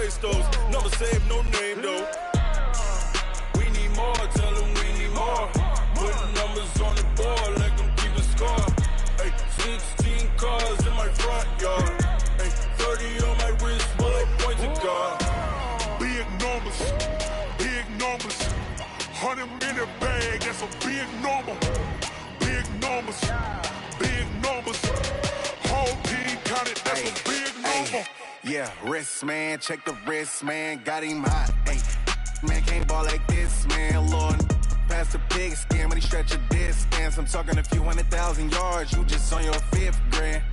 waste those. Never save no name though. We need more, tell them we need more. Putting numbers on the board, let them keep a score. Ay, 16 cars in my front yard. Ay, 30 on my wrist, bullet point to God. Big numbers, big numbers. 100 minute bag, that's a big number. Big numbers, big numbers. Whole team counted, that's a big number. Yeah, wrist man, check the wrist man, got him hot. Ay, man can't ball like this, man. Lord, past the pig skin when he stretch a distance. I'm talking a few 100,000 yards, you just on your 5th grand.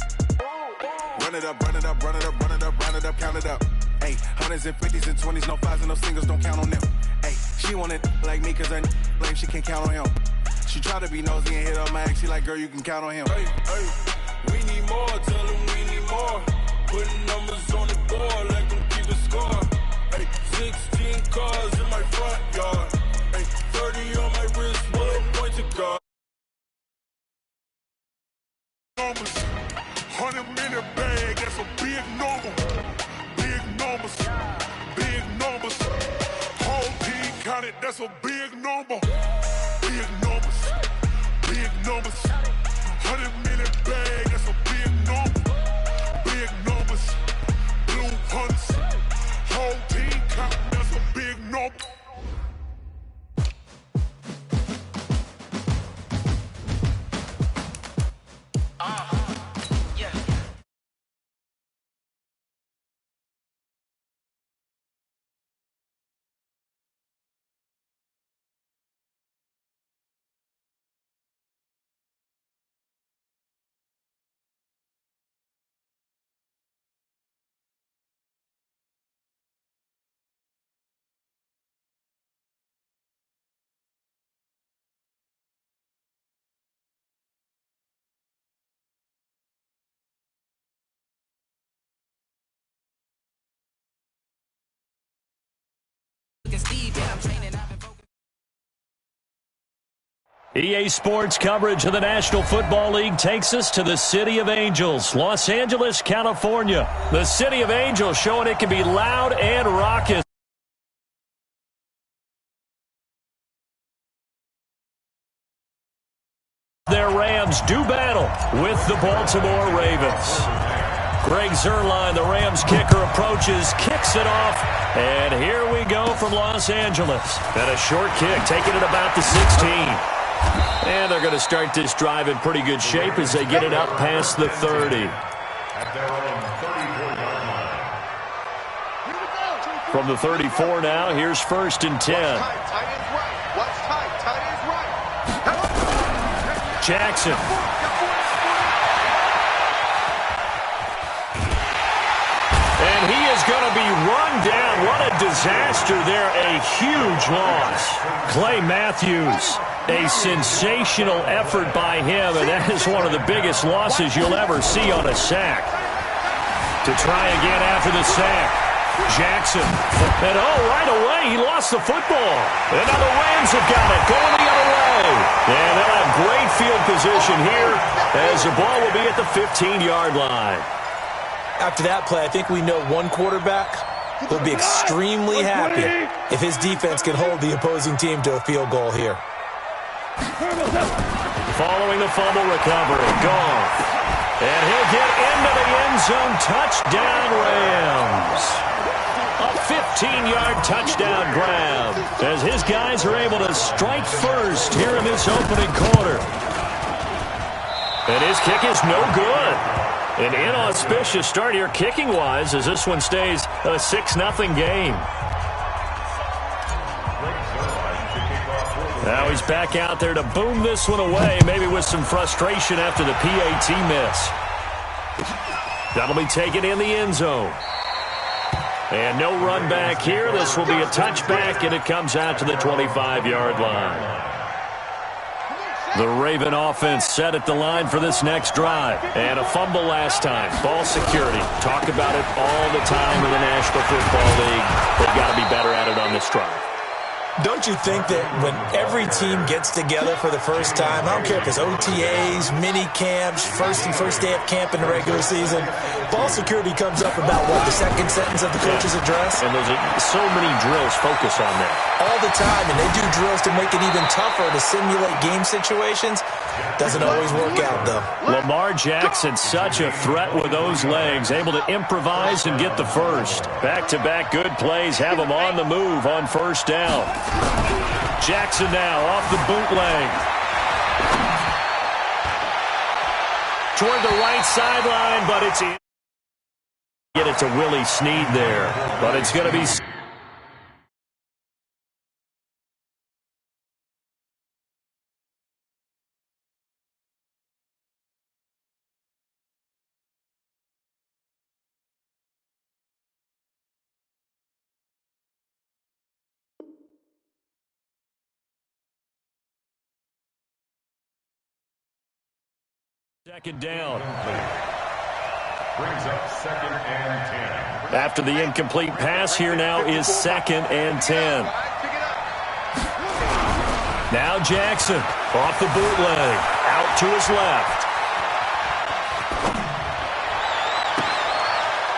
Run it up, run it up, run it up, run it up, run it up, count it up. Ay, hundreds and 50s and 20s, no 5s and no singles, don't count on them. Ay, she want it like me cause her blame, she can't count on him. She try to be nosy and hit up my ex, she like, girl, you can count on him. Hey, hey, we need more, tell them we need more. Putting numbers on the board, let them keep a score. Hey, 16 cars in my front yard. Hey, 30 on my wrist, bullet point to God. Numbers, 100 minute bag, that's a big number. Big numbers, big numbers. Whole team counted, that's a big number. Big numbers, big numbers. 100 minute bag, that's a big number. Big numbers, blue hunts. Whole team counting, that's a big number. EA Sports coverage of the National Football League takes us to the City of Angels, Los Angeles, California. The City of Angels showing it can be loud and raucous. Their Rams do battle with the Baltimore Ravens. Greg Zuerlein, the Rams kicker, approaches, kicks it off, and here we go from Los Angeles. And a short kick, taking it about the 16. And they're going to start this drive in pretty good shape as they get it up past the 30. From the 34 now, here's 1st and 10. Jackson. And he is going to be run down. What a disaster there. A huge loss. Clay Matthews. A sensational effort by him, and that is one of the biggest losses you'll ever see on a sack. To try again after the sack. Jackson. And right away, he lost the football. And now the Rams have got it, going the other way. And they'll have great field position here as the ball will be at the 15-yard line. After that play, I think we know one quarterback will be extremely happy if his defense can hold the opposing team to a field goal here. Following the fumble recovery, Goff. And he'll get into the end zone. Touchdown, Rams. A 15-yard touchdown grab as his guys are able to strike first here in this opening quarter. And his kick is no good. An inauspicious start here kicking-wise as this one stays a 6-0 game. Now he's back out there to boom this one away, maybe with some frustration after the PAT miss. That'll be taken in the end zone. And no run back here. This will be a touchback, and it comes out to the 25-yard line. The Raven offense set at the line for this next drive. And a fumble last time. Ball security. Talk about it all the time in the National Football League. They've got to be better at it on this drive. Don't you think that when every team gets together for the first time, I don't care if it's OTAs, mini camps, first day of camp in the regular season, ball security comes up about, what, the second sentence of the coach's address? And there's so many drills focus on that. All the time, and they do drills to make it even tougher to simulate game situations. Doesn't always work out, though. Lamar Jackson, such a threat with those legs, able to improvise and get the first. Back-to-back good plays have him on the move on first down. Jackson now off the bootleg. Toward the right sideline, but it's in. Get it to Willie Snead there, but it's going to be... Second down. Brings up 2nd and 10. After the incomplete pass, here now is 2nd and 10. Now Jackson off the bootleg, out to his left.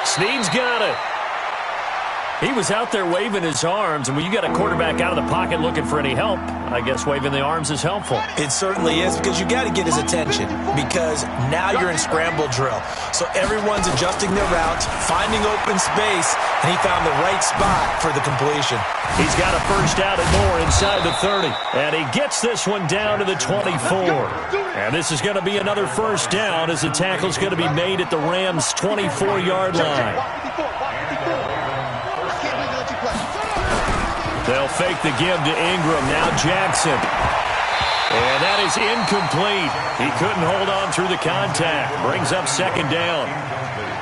Snead's got it. He was out there waving his arms, and when you got a quarterback out of the pocket looking for any help, I guess waving the arms is helpful. It certainly is, because you got to get his attention, because now you're in scramble drill. So everyone's adjusting their routes, finding open space, and he found the right spot for the completion. He's got a first out and more inside the 30, and he gets this one down to the 24. And this is going to be another first down as the tackle's going to be made at the Rams' 24-yard line. They'll fake the give to Ingram. Now Jackson. And that is incomplete. He couldn't hold on through the contact. Brings up second down.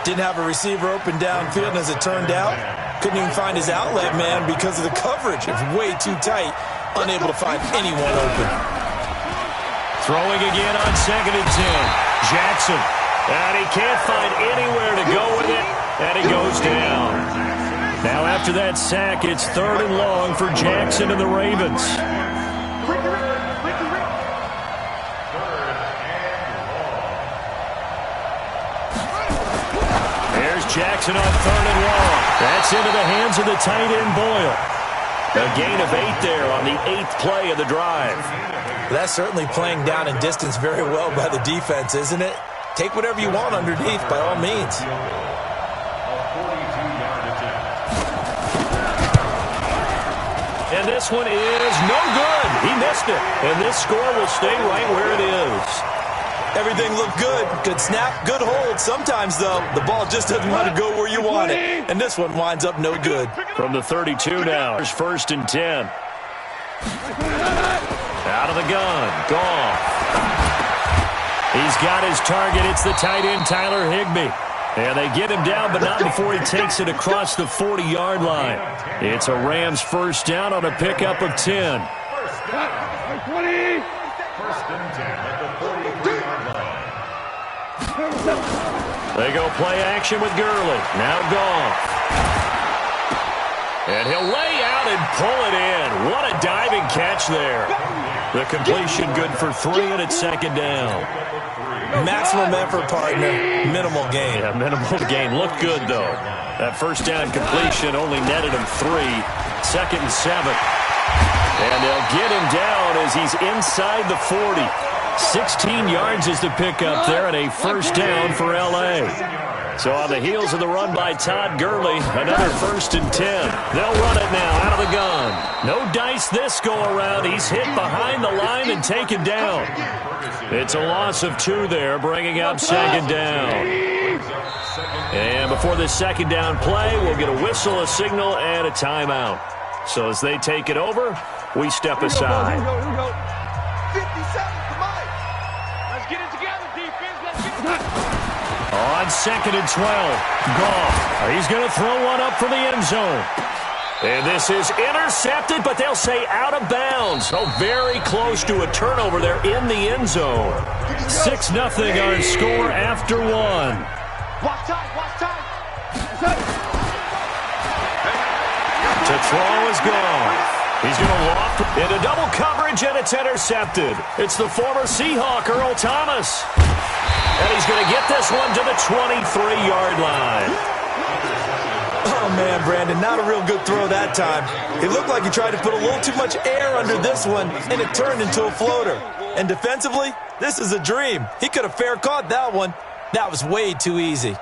Didn't have a receiver open downfield, and as it turned out, couldn't even find his outlet man because of the coverage. It's way too tight. Unable to find anyone open. Throwing again on 2nd and 10. Jackson. And he can't find anywhere to go with it. And he goes down. Now after that sack, it's 3rd and long for Jackson and the Ravens. There's Jackson on 3rd and long. That's into the hands of the tight end Boyle. A gain of 8 there on the 8th play of the drive. That's certainly playing down in distance very well by the defense, isn't it? Take whatever you want underneath, by all means. And this one is no good. He missed it. And this score will stay right where it is. Everything looked good. Good snap, good hold. Sometimes, though, the ball just doesn't want to go where you want it. And this one winds up no good. From the 32 now, here's 1st and 10. Out of the gun. Goff. He's got his target. It's the tight end, Tyler Higbee. And they get him down, but not before he takes it across the 40-yard line. It's a Rams first down on a pickup of 10. 1st and 10 at the 43-yard line. They go play action with Gurley. Now Goff. And he'll lay out and pull it in. What a diving catch there. The completion good for 3, and it's 2nd down. Maximum effort, partner. Minimal gain. Yeah, minimal gain. Looked good, though. That first down completion only netted him 3. 2nd and 7. And they'll get him down as he's inside the 40. 16 yards is the pickup there, and a first down for L.A. So on the heels of the run by Todd Gurley, another 1st and 10. They'll run it now out of the gun. No dice this go-around. He's hit behind the line and taken down. It's a loss of 2 there, bringing up 2nd down. And before this 2nd down play, we'll get a whistle, a signal, and a timeout. So as they take it over, we step aside. Here we go. 57, come on. Let's get it together, defense. Let's get it. On 2nd and 12, Goff. He's going to throw one up for the end zone. And this is intercepted, but they'll say out of bounds. Oh, very close to a turnover there in the end zone. 6-0 our score after 1. Watch time. To throw is Goff. He's going to loft into double coverage, and it's intercepted. It's the former Seahawk, Earl Thomas. And he's going to get this one to the 23-yard line. Oh, man, Brandon, not a real good throw that time. It looked like he tried to put a little too much air under this one, and it turned into a floater. And defensively, this is a dream. He could have fair caught that one. That was way too easy.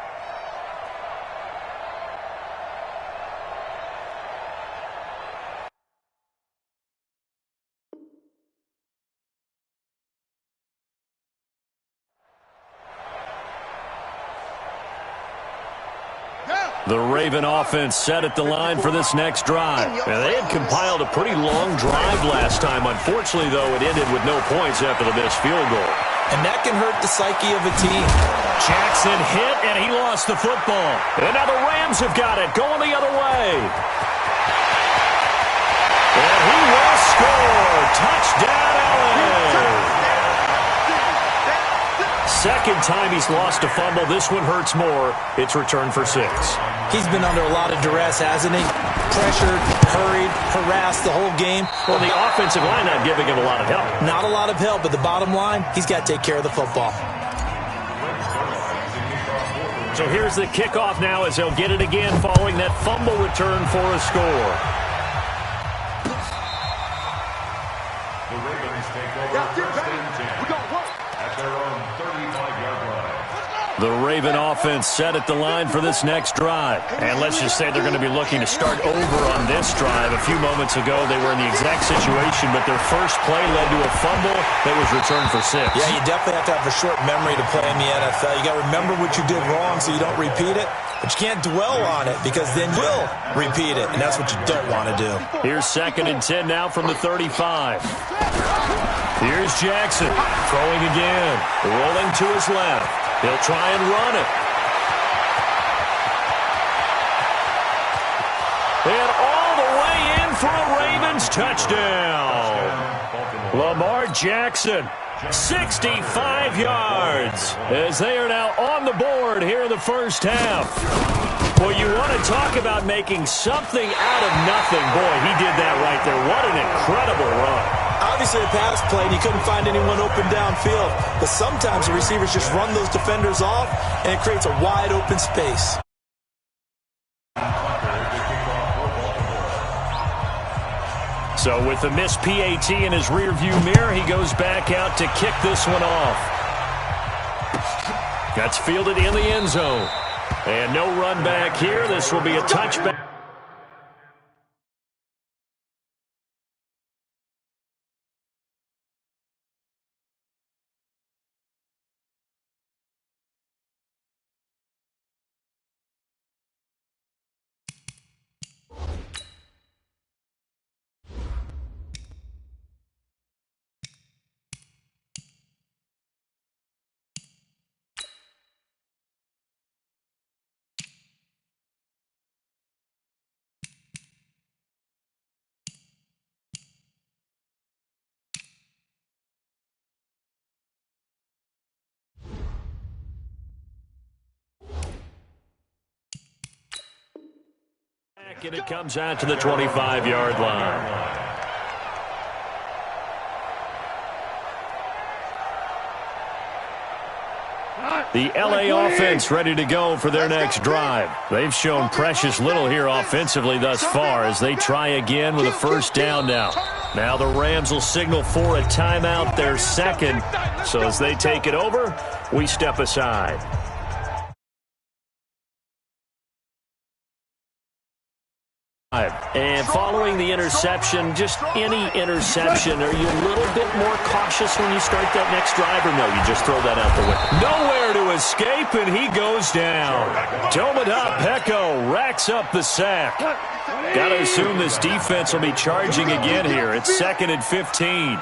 The Raven offense set at the line for this next drive. And they had compiled a pretty long drive last time. Unfortunately, though, it ended with no points after the missed field goal. And that can hurt the psyche of a team. Jackson hit, and he lost the football. And now the Rams have got it, going the other way. And he will score. Touchdown, LA. Second time he's lost a fumble. This one hurts more. It's returned for 6. He's been under a lot of duress, hasn't he? Pressured, hurried, harassed the whole game. Well, the offensive line not giving him a lot of help. Not a lot of help, but the bottom line, he's got to take care of the football. So here's the kickoff now as they'll get it again following that fumble return for a score. The Ravens take over first and 10 at their own 35-yard line. The Raven offense set at the line for this next drive. And let's just say they're going to be looking to start over on this drive. A few moments ago, they were in the exact situation, but their first play led to a fumble that was returned for 6. Yeah, you definitely have to have a short memory to play in the NFL. You got to remember what you did wrong so you don't repeat it. But you can't dwell on it because then you'll repeat it, and that's what you don't want to do. Here's 2nd and 10 now from the 35. Here's Jackson throwing again, rolling to his left. He'll try and run it. And all the way in for a Ravens touchdown. Lamar Jackson, 65 yards, as they are now on the board here in the first half. Well, you want to talk about making something out of nothing. Boy, he did that right there. What an incredible run. Obviously a pass play, and he couldn't find anyone open downfield. But sometimes the receivers just run those defenders off, and it creates a wide open space. So with the missed PAT in his rearview mirror, he goes back out to kick this one off. That's fielded in the end zone. And no run back here. This will be a touchback. And it comes out to the 25-yard line. The LA offense ready to go for their next drive. They've shown precious little here offensively thus far as they try again with a first down now. Now the Rams will signal for a timeout, their second. So as they take it over, we step aside. And following the interception, just any interception, are you a little bit more cautious when you start that next drive, or no, you just throw that out the window? Nowhere to escape, and he goes down. Tomadop Peko racks up the sack. Got to assume this defense will be charging again here. It's 2nd and 15.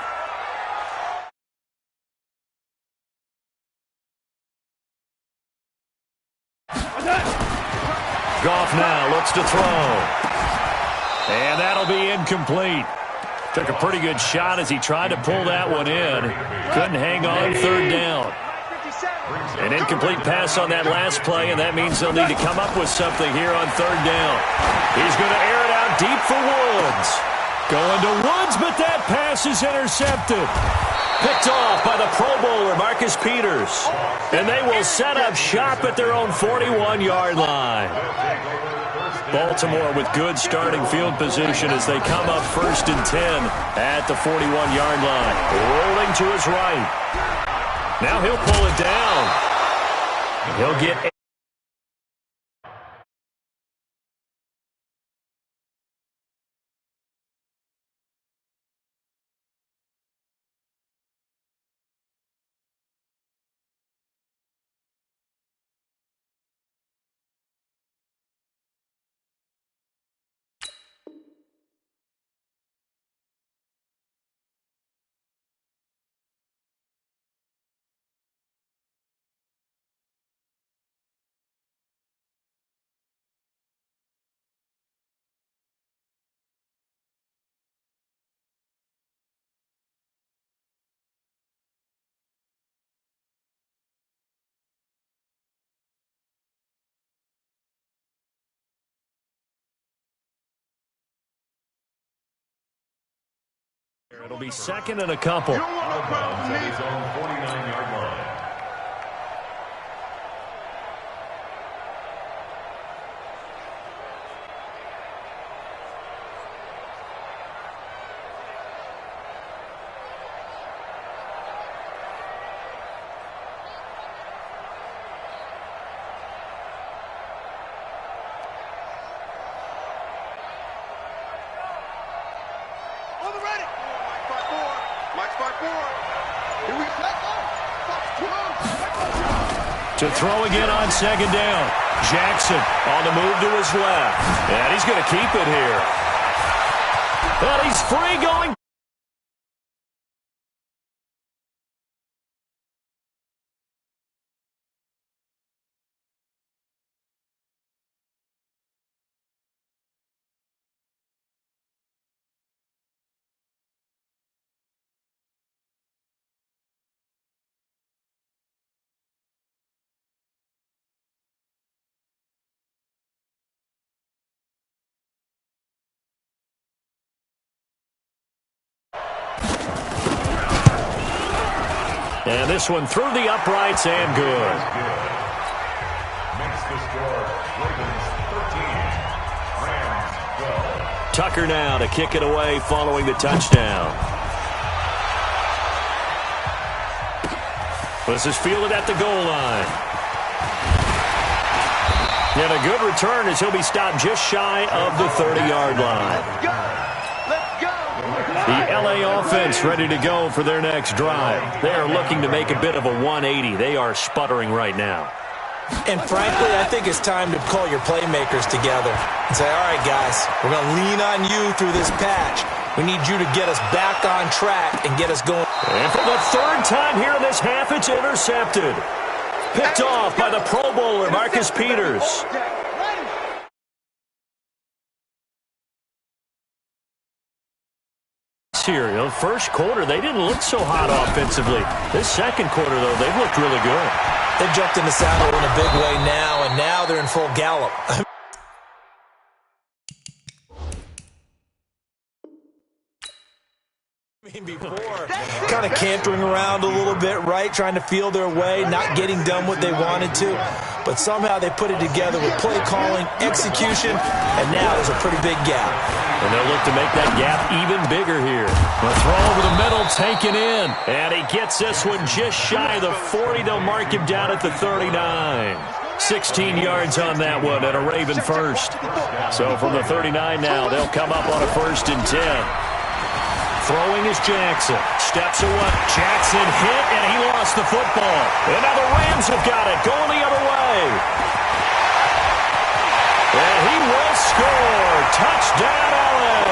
Goff now looks to throw. And that'll be incomplete. Took a pretty good shot as he tried to pull that one in. Couldn't hang on 3rd down. An incomplete pass on that last play, and that means they'll need to come up with something here on 3rd down. He's going to air it out deep for Woods. Going to Woods, but that pass is intercepted. Picked off by the Pro Bowler, Marcus Peters. And they will set up shop at their own 41-yard line. Baltimore with good starting field position as they come up 1st and 10 at the 41-yard line. Rolling to his right. Now he'll pull it down. He'll get It'll be 2nd and a couple. At his own 49-yard line. On the ready. Mike's by 4. Here we go. To throw again on 2nd down. Jackson on the move to his left. And he's going to keep it here. And he's free going. And this one through the uprights and good. Makes the score Ravens 13, Rams 12. Tucker now to kick it away following the touchdown. This is fielded at the goal line. And a good return as he'll be stopped just shy of the 30-yard line. The LA offense ready to go for their next drive. They are looking to make a bit of a 180. They are sputtering right now. And frankly, I think it's time to call your playmakers together and say, all right, guys, we're going to lean on you through this patch. We need you to get us back on track and get us going. And for the 3rd time here in this half, it's intercepted. Picked off by the Pro Bowler, Marcus Peters. Here, first quarter, they didn't look so hot offensively. This second quarter, though, they've looked really good. They've jumped in the saddle in a big way now, and now they're in full gallop. Before, kind of cantering around a little bit, right, trying to feel their way, not getting done what they wanted to, but somehow they put it together with play calling, execution, and now there's a pretty big gap. And they'll look to make that gap even bigger here. The throw over the middle, taken in, and he gets this one just shy of the 40. They'll mark him down at the 39. 16 yards on that one, and a Raven first. So from the 39 now, they'll come up on a 1st and 10. Throwing is Jackson. Steps away. Jackson hit, and he lost the football. And now the Rams have got it. Going the other way. And he will score. Touchdown, LA.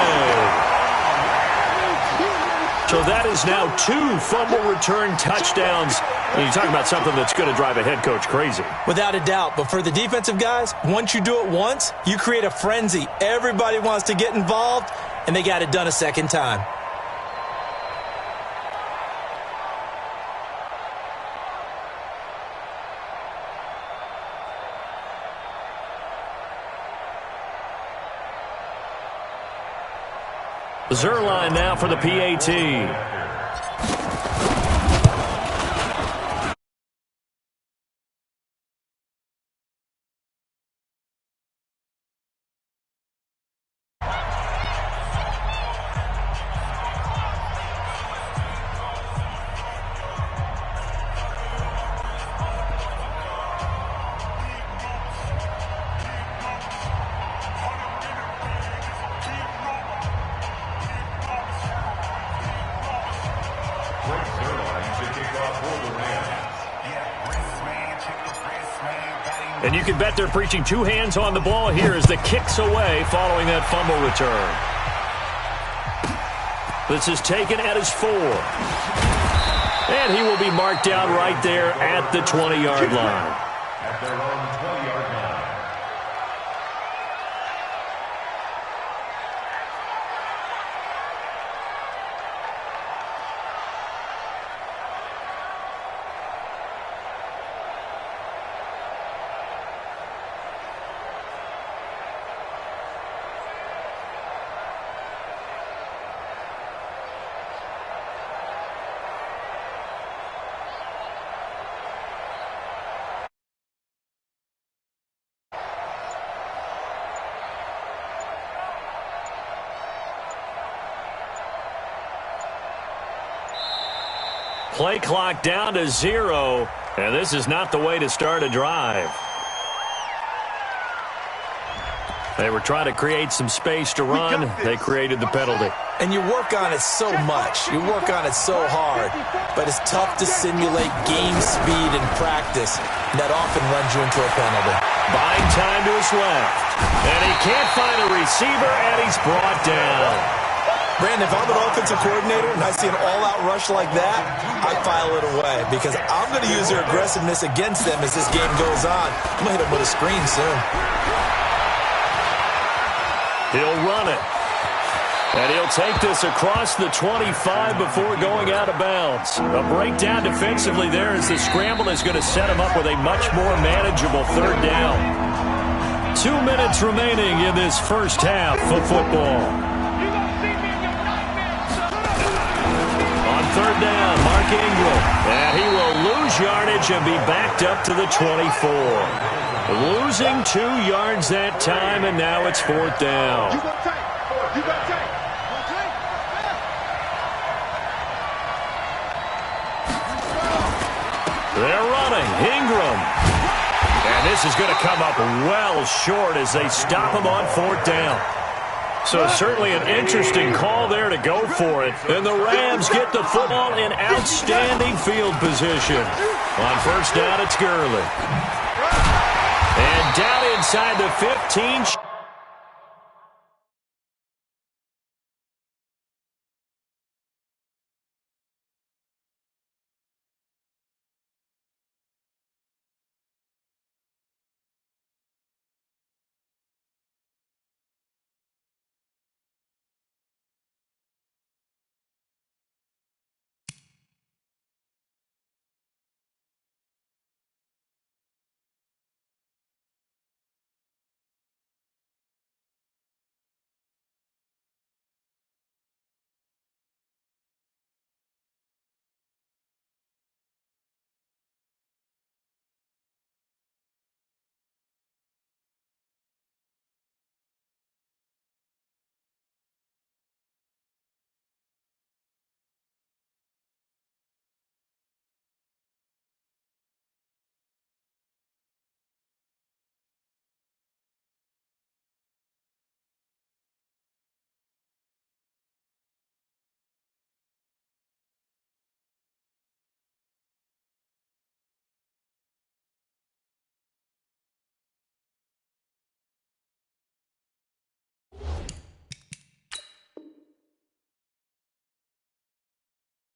So that is now 2 fumble return touchdowns. And you're talking about something that's going to drive a head coach crazy. Without a doubt. But for the defensive guys, once you do it once, you create a frenzy. Everybody wants to get involved, and they got it done a second time. Zerline now for the PAT. And you can bet they're preaching two hands on the ball here as the kick's away following that fumble return. This is taken at his 4. And he will be marked down right there at the 20-yard line. At their own 20-yard line. Play clock down to 0, and this is not the way to start a drive. They were trying to create some space to run. They created the penalty. And you work on it so much. You work on it so hard. But it's tough to simulate game speed in practice. That often runs you into a penalty. Buying time to his left. And he can't find a receiver, and he's brought down. Brandon, if I'm an offensive coordinator and I see an all-out rush like that, I file it away because I'm going to use their aggressiveness against them as this game goes on. I'm going to hit them with a screen soon. He'll run it. And he'll take this across the 25 before going out of bounds. A breakdown defensively there as the scramble is going to set him up with a much more manageable third down. 2 minutes remaining in this first half of football. Third down, Mark Ingram. And he will lose yardage and be backed up to the 24. Losing 2 yards that time, and now it's 4th down. They're running. Ingram. And this is going to come up well short as they stop him on 4th down. So certainly an interesting call there to go for it. And the Rams get the football in outstanding field position. On 1st down, it's Gurley. And down inside the 15.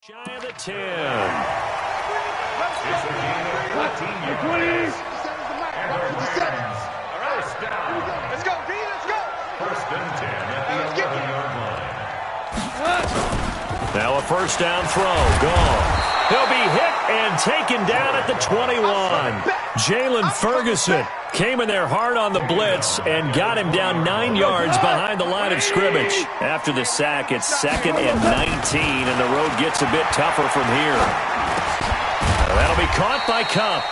Shy of the 10. It's a game of 14 yards. And the Rams, first down. Let's go, D, let's go. 1st and 10 at the 11-yard line. Now a 1st down throw. Gone. He'll be hit and taken down at the 21. Jalen Ferguson came in there hard on the blitz and got him down 9 yards behind the line of scrimmage. After the sack, it's 2nd and 19, and the road gets a bit tougher from here. That'll be caught by Cup,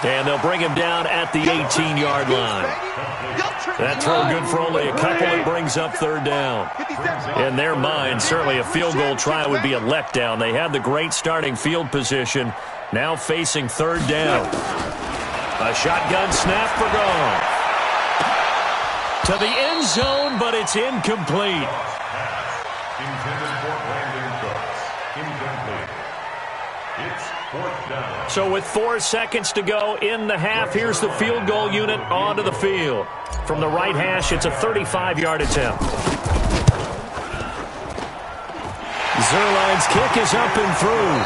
and they'll bring him down at the 18-yard line. That throw good for only a couple. It brings up 3rd down. In their mind, certainly a field goal try would be a letdown. They had the great starting field position, now facing 3rd down. A shotgun snap for Goff. To the end zone, but it's incomplete. Intended for Brandon Cooks. Incomplete. It's 4th down. So with 4 seconds to go in the half, here's the field goal unit onto the field. From the right hash, it's a 35-yard attempt. Zuerlein's kick is up and through.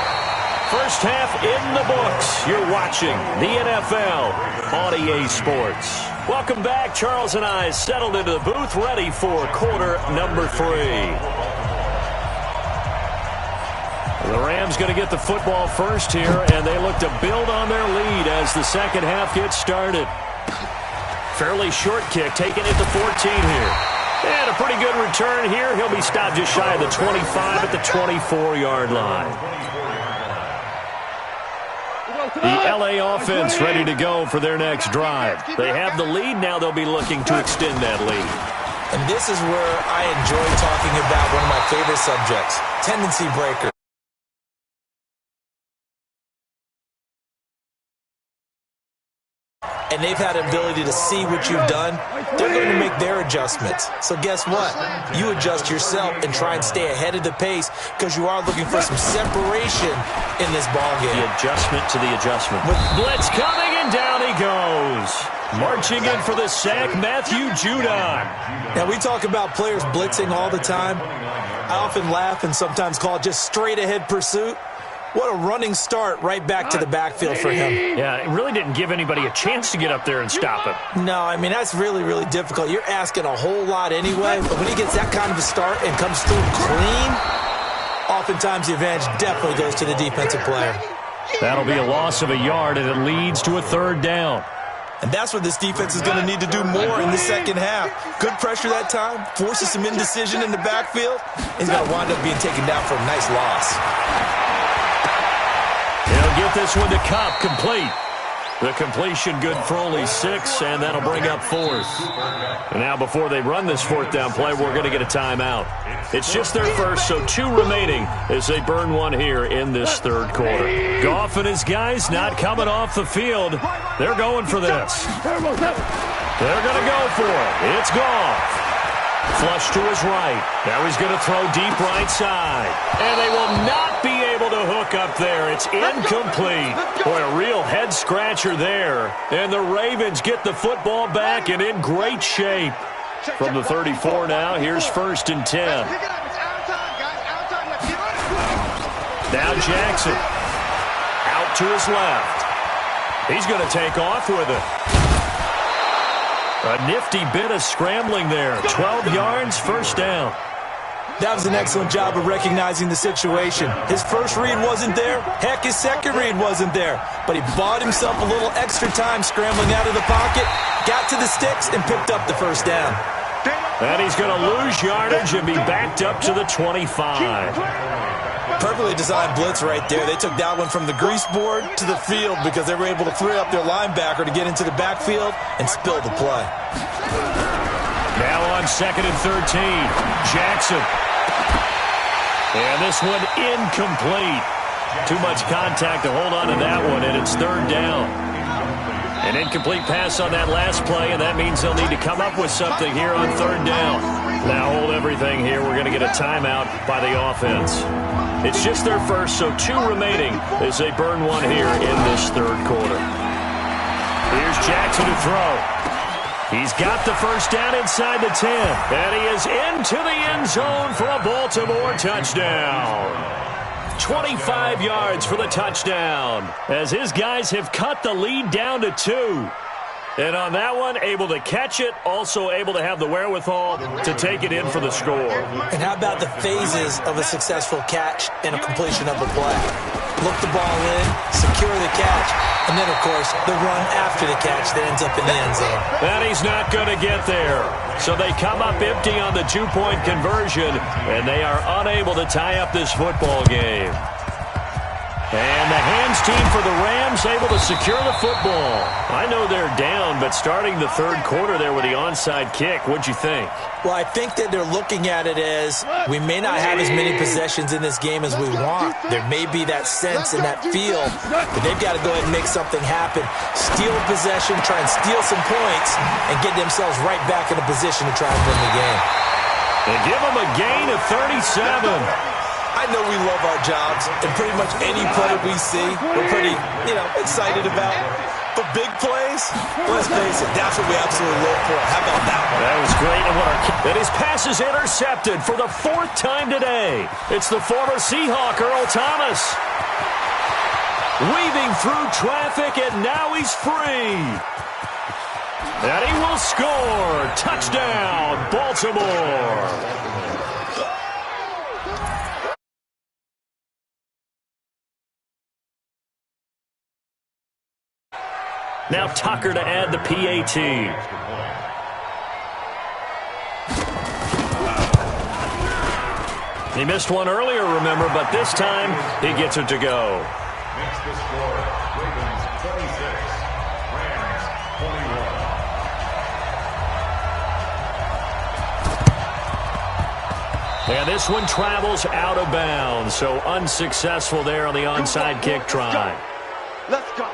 First half in the books. You're watching the NFL on EA Sports. Welcome back. Charles and I settled into the booth, ready for quarter number 3. The Rams going to get the football first here, and they look to build on their lead as the second half gets started. Fairly short kick, taking it to 14 here. And a pretty good return here. He'll be stopped just shy of the 25 at the 24-yard line. The L.A. offense ready to go for their next drive. They have the lead. Now they'll be looking to extend that lead. And this is where I enjoy talking about one of my favorite subjects, tendency breaker. And they've had an ability to see what you've done. They're going to make their adjustments. So guess what? You adjust yourself and try and stay ahead of the pace because you are looking for some separation in this ballgame. The adjustment to the adjustment. With blitz coming, and down he goes. Marching in for the sack, Matthew Judon. Now, we talk about players blitzing all the time. I often laugh and sometimes call it just straight-ahead pursuit. What a running start right back to the backfield for him. Yeah, it really didn't give anybody a chance to get up there and stop him. No, I mean, that's really, really difficult. You're asking a whole lot anyway, but when he gets that kind of a start and comes through clean, oftentimes the advantage definitely goes to the defensive player. That'll be a loss of a yard, and it leads to a 3rd down. And that's what this defense is going to need to do more in the second half. Good pressure that time, forces some indecision in the backfield. He's going to wind up being taken down for a nice loss. He'll get this one to Cobb, complete. The completion good for only 6, and that'll bring up 4th. And now before they run this 4th down play, we're going to get a timeout. It's just their first, so 2 remaining as they burn one here in this 3rd quarter. Goff and his guys not coming off the field. They're going for this. They're going to go for it. It's Goff. Flush to his right. Now he's going to throw deep right side. And they will not be able to hook up there. It's incomplete. Boy, a real head-scratcher there. And the Ravens get the football back and in great shape. From the 34 now, here's 1st and 10. Now Jackson. Out to his left. He's going to take off with it. A nifty bit of scrambling there. 12 yards, 1st down. That was an excellent job of recognizing the situation. His first read wasn't there. Heck, his second read wasn't there. But he bought himself a little extra time scrambling out of the pocket, got to the sticks, and picked up the 1st down. And he's going to lose yardage and be backed up to the 25. Perfectly designed blitz right there. They took that one from the grease board to the field because they were able to free up their linebacker to get into the backfield and spill the play. Now on 2nd and 13, Jackson. And this one incomplete. Too much contact to hold on to that one, and it's 3rd down. An incomplete pass on that last play, and that means they'll need to come up with something here on 3rd down. Now hold everything here. We're going to get a timeout by the offense. It's just their first, so 2 remaining as they burn one here in this 3rd quarter. Here's Jackson to throw. He's got the 1st down inside the 10. And he is into the end zone for a Baltimore touchdown. 25 yards for the touchdown as his guys have cut the lead down to 2. And on that one, able to catch it, also able to have the wherewithal to take it in for the score. And how about the phases of a successful catch and a completion of a play? Look the ball in, secure the catch, and then, of course, the run after the catch that ends up in the end zone. And he's not going to get there. So they come up empty on the two-point conversion, and they are unable to tie up this football game. And the hands team for the Rams able to secure the football. I know they're down, but starting the third quarter there with the onside kick, what'd you think? Well, I think that they're looking at it as we may not have as many possessions in this game as we want. There may be that sense and that feel, but they've got to go ahead and make something happen. Steal a possession, try and steal some points, and get themselves right back in a position to try and win the game. They give them a gain of 37. I know we love our jobs, and pretty much any play we see, we're pretty, excited about. But big plays, let's face it, that's what we absolutely live for. How about that one? That was great. And his pass is intercepted for the fourth time today. It's the former Seahawk, Earl Thomas. Weaving through traffic, and now he's free. And he will score. Touchdown, Baltimore. Now Tucker to add the PAT. He missed one earlier, remember, but this time he gets it to go. Makes the score, Ravens 26, Rams 21. And this one travels out of bounds, so unsuccessful there on the onside kick try. Let's go.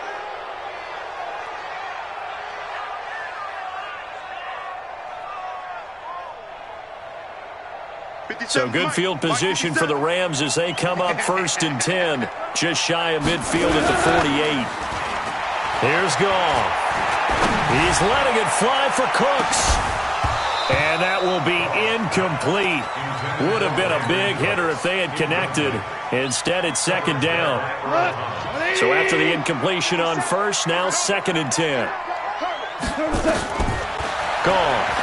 So good field position for the Rams as they come up 1st and 10, just shy of midfield at the 48. Here's Goff. He's letting it fly for Cooks. And that will be incomplete. Would have been a big hitter if they had connected. Instead, it's 2nd down. So after the incompletion on 1st, now 2nd and 10. Goff.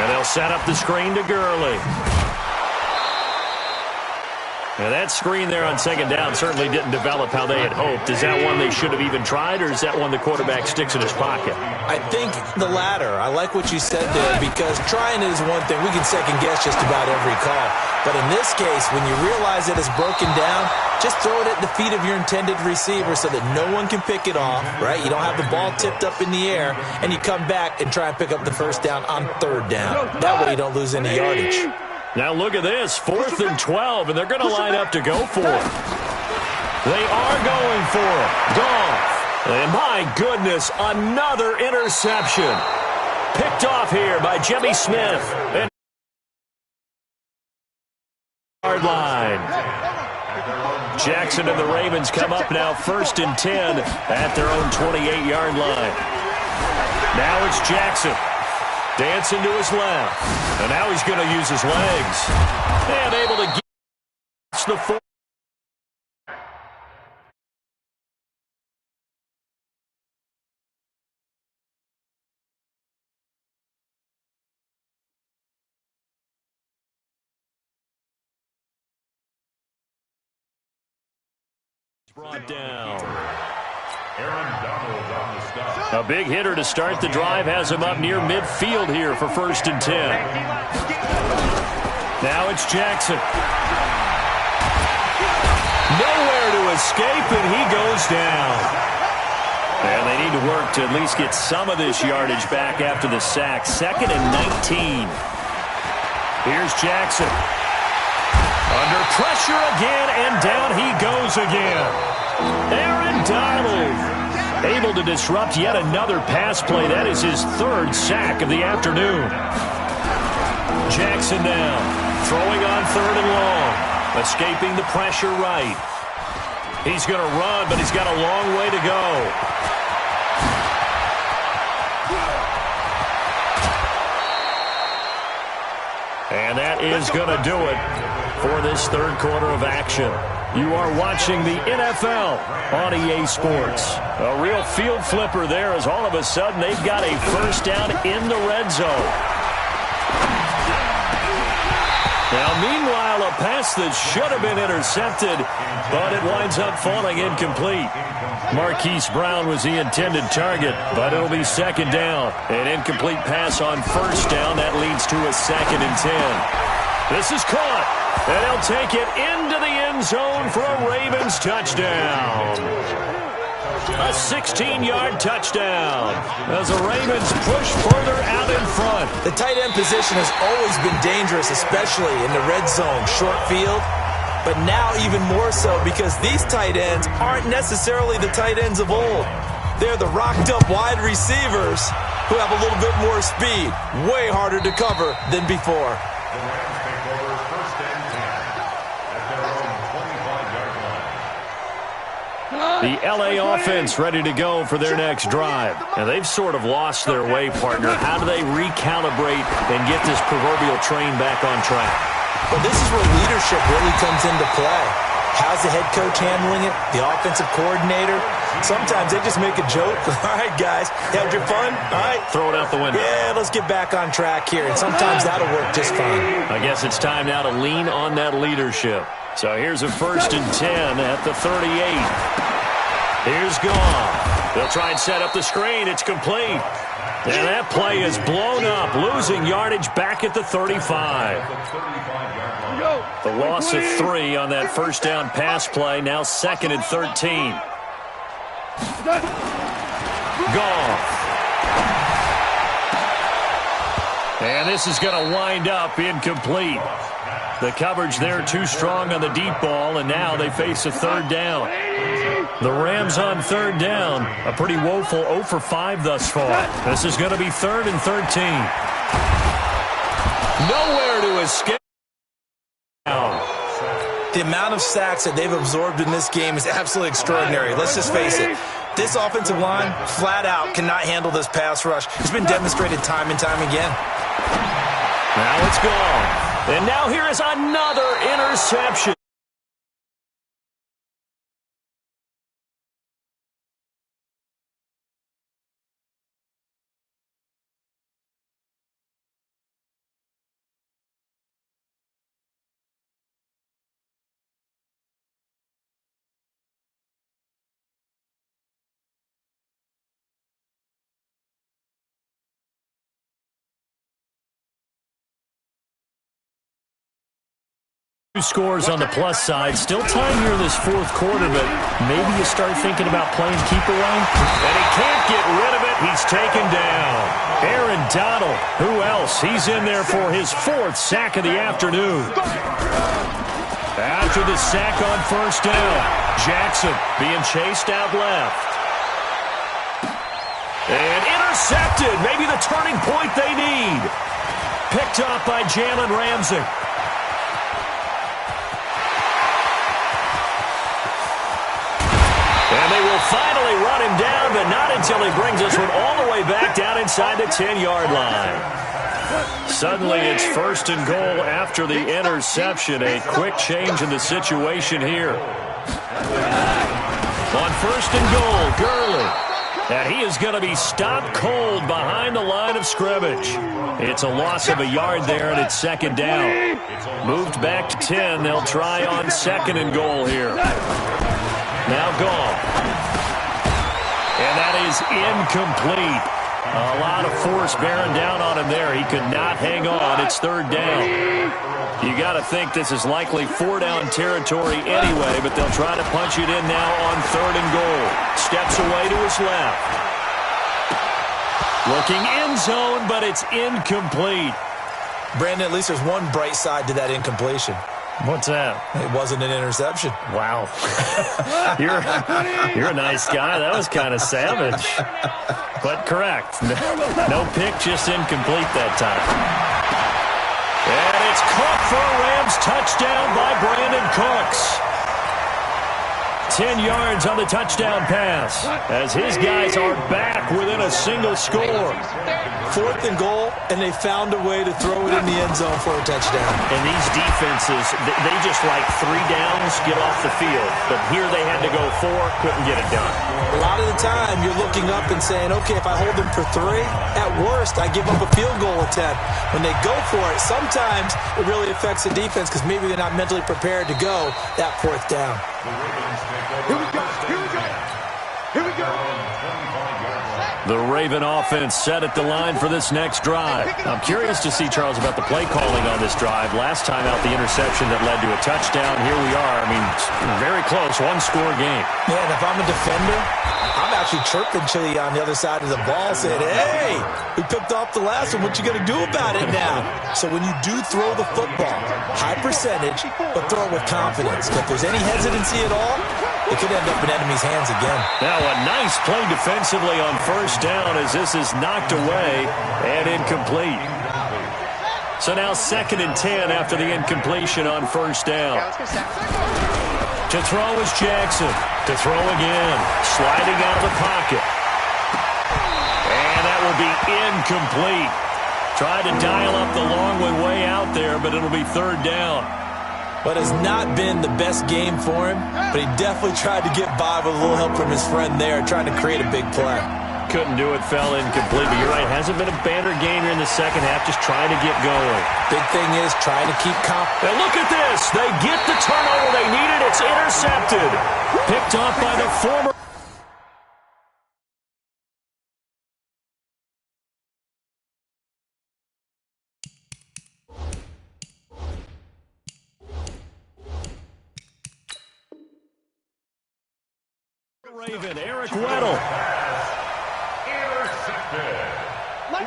And they'll set up the screen to Gurley. Now that screen there on 2nd down certainly didn't develop how they had hoped. Is that one they should have even tried, or is that one the quarterback sticks in his pocket? I think the latter. I like what you said there, because trying it is one thing. We can second guess just about every call. But in this case, when you realize it is broken down, just throw it at the feet of your intended receiver so that no one can pick it off, right? You don't have the ball tipped up in the air, and you come back and try and pick up the 1st down on 3rd down. That way you don't lose any yardage. Now look at this, 4th and 12, and they're going to line up to go for it. They are going for it. Goff. And my goodness, another interception. Picked off here by Jimmy Smith. And yard line. Jackson and the Ravens come up now 1st and 10 at their own 28-yard line. Now it's Jackson. Dancing to his left. And now he's going to use his legs. And able to get the 4. Brought down. A big hitter to start the drive has him up near midfield here for 1st and 10. Now it's Jackson. Nowhere to escape, and he goes down. And they need to work to at least get some of this yardage back after the sack. 2nd and 19. Here's Jackson. Under pressure again, and down he goes again. Aaron Donald able to disrupt yet another pass play. That is his 3rd sack of the afternoon. Jackson now throwing on 3rd and long. Escaping the pressure right. He's going to run, but he's got a long way to go. And that is going to do it for this 3rd quarter of action. You are watching the NFL on EA Sports. A real field flipper there as all of a sudden they've got a first down in the red zone. Now, meanwhile, a pass that should have been intercepted, but it winds up falling incomplete. Marquise Brown was the intended target, but it'll be second down. An incomplete pass on first down. That leads to a 2nd and 10. This is caught, and they'll take it into the end zone for a Ravens touchdown. A 16-yard touchdown as the Ravens push further out in front. The tight end position has always been dangerous, especially in the red zone, short field. But now even more so because these tight ends aren't necessarily the tight ends of old. They're the rocked-up wide receivers who have a little bit more speed, way harder to cover than before. The Rams take over 1st and 10 at their own 25-yard line. The LA offense ready to go for their next drive. And they've sort of lost their way, partner. How do they recalibrate and get this proverbial train back on track? But this is where leadership really comes into play. How's the head coach handling it? The offensive coordinator? Sometimes they just make a joke. All right, guys, had your fun? All right. Throw it out the window. Yeah, let's get back on track here. And sometimes that'll work just fine. I guess it's time now to lean on that leadership. So here's a 1st and 10 at the 38. Here's Goff. They'll try and set up the screen. It's complete. And that play is blown up, losing yardage back at the 35. The loss of 3 on that first down pass play. Now 2nd and 13. Goff. And this is going to wind up incomplete. The coverage there too strong on the deep ball, and now they face a 3rd down. The Rams on 3rd down. A pretty woeful 0 for 5 thus far. This is going to be 3rd and 13. Nowhere to escape. The amount of sacks that they've absorbed in this game is absolutely extraordinary. Let's just face it. This offensive line, flat out, cannot handle this pass rush. It's been demonstrated time and time again. Now it's gone. And now here is another interception. Two scores on the plus side. Still time here in this 4th quarter, but maybe you start thinking about playing keep away. And he can't get rid of it. He's taken down. Aaron Donald. Who else? He's in there for his 4th sack of the afternoon. After the sack on first down, Jackson being chased out left. And intercepted. Maybe the turning point they need. Picked up by Jalen Ramsey. And they will finally run him down, but not until he brings this one all the way back down inside the 10-yard line. Suddenly it's 1st and goal after the interception. A quick change in the situation here. On 1st and goal, Gurley. And he is going to be stopped cold behind the line of scrimmage. It's a loss of a yard there, and it's 2nd down. Moved back to 10. They'll try on 2nd and goal here. Now gone. And that is incomplete. A lot of force bearing down on him there. He could not hang on. It's 3rd down. You got to think this is likely 4-down territory anyway, but they'll try to punch it in now on 3rd and goal. Steps away to his left. Looking end zone, but it's incomplete. Brandon, at least there's one bright side to that incompletion. What's that? It wasn't an interception. Wow. You're a nice guy. That was kind of savage. But correct. No pick, just incomplete that time. And it's caught for a Rams touchdown by Brandon Cooks. 10 yards on the touchdown pass as his guys are back within a single score. 4th and goal, and they found a way to throw it in the end zone for a touchdown. And these defenses, they just like 3 downs, get off the field. But here they had to go 4, couldn't get it done. A lot of the time, you're looking up and saying, okay, if I hold them for 3, at worst, I give up a field goal attempt. When they go for it, sometimes it really affects the defense because maybe they're not mentally prepared to go that 4th down. Here we go. Here we go. Here we go. The Raven offense set at the line for this next drive. I'm curious to see, Charles, about the play calling on this drive. Last time out, the interception that led to a touchdown. Here we are. I mean, very close, 1-score game. Yeah, and if I'm a defender, I'm actually chirping to you on the other side of the ball saying, hey, we picked off the last one. What you going to do about it now? So when you do throw the football, high percentage, but throw it with confidence. If there's any hesitancy at all, it could end up in enemy's hands again. Now a nice play defensively on 1st down as this is knocked away and incomplete. So now 2nd and 10 after the incompletion on 1st down. To throw is Jackson. To throw again. Sliding out of the pocket. And that will be incomplete. Tried to dial up the long way out there, but it'll be 3rd down. But has not been the best game for him, but he definitely tried to get by with a little help from his friend there, trying to create a big play. Couldn't do it, fell incomplete. But you're right, hasn't been a banner game here in the 2nd half, just trying to get going. Big thing is trying to keep And look at this. They get the turnover they needed. It's intercepted. Picked off by the former. Raven, Eric Weddle.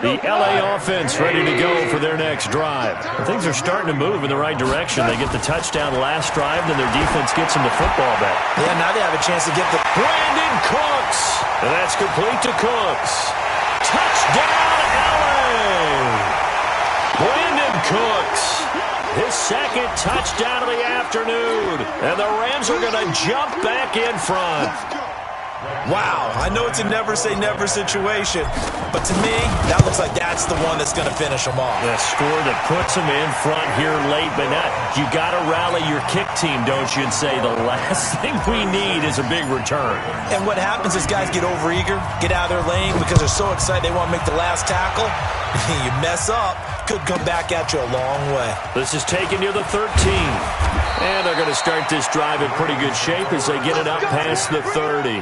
The LA offense ready to go for their next drive. Things are starting to move in the right direction. They get the touchdown last drive, then their defense gets them the football back. Yeah, now they have a chance to get the... Brandon Cooks. And that's complete to Cooks. Touchdown, LA. Brandon Cooks. His 2nd touchdown of the afternoon. And the Rams are going to jump back in front. Wow, I know it's a never-say-never situation, but to me, that looks like that's the one that's going to finish them off. The score that puts them in front here late, but not. You got to rally your kick team, don't you, and say the last thing we need is a big return. And what happens is guys get overeager, get out of their lane because they're so excited they want to make the last tackle. You mess up, could come back at you a long way. This is taken near the 13. And they're going to start this drive in pretty good shape as they get it up past the 30.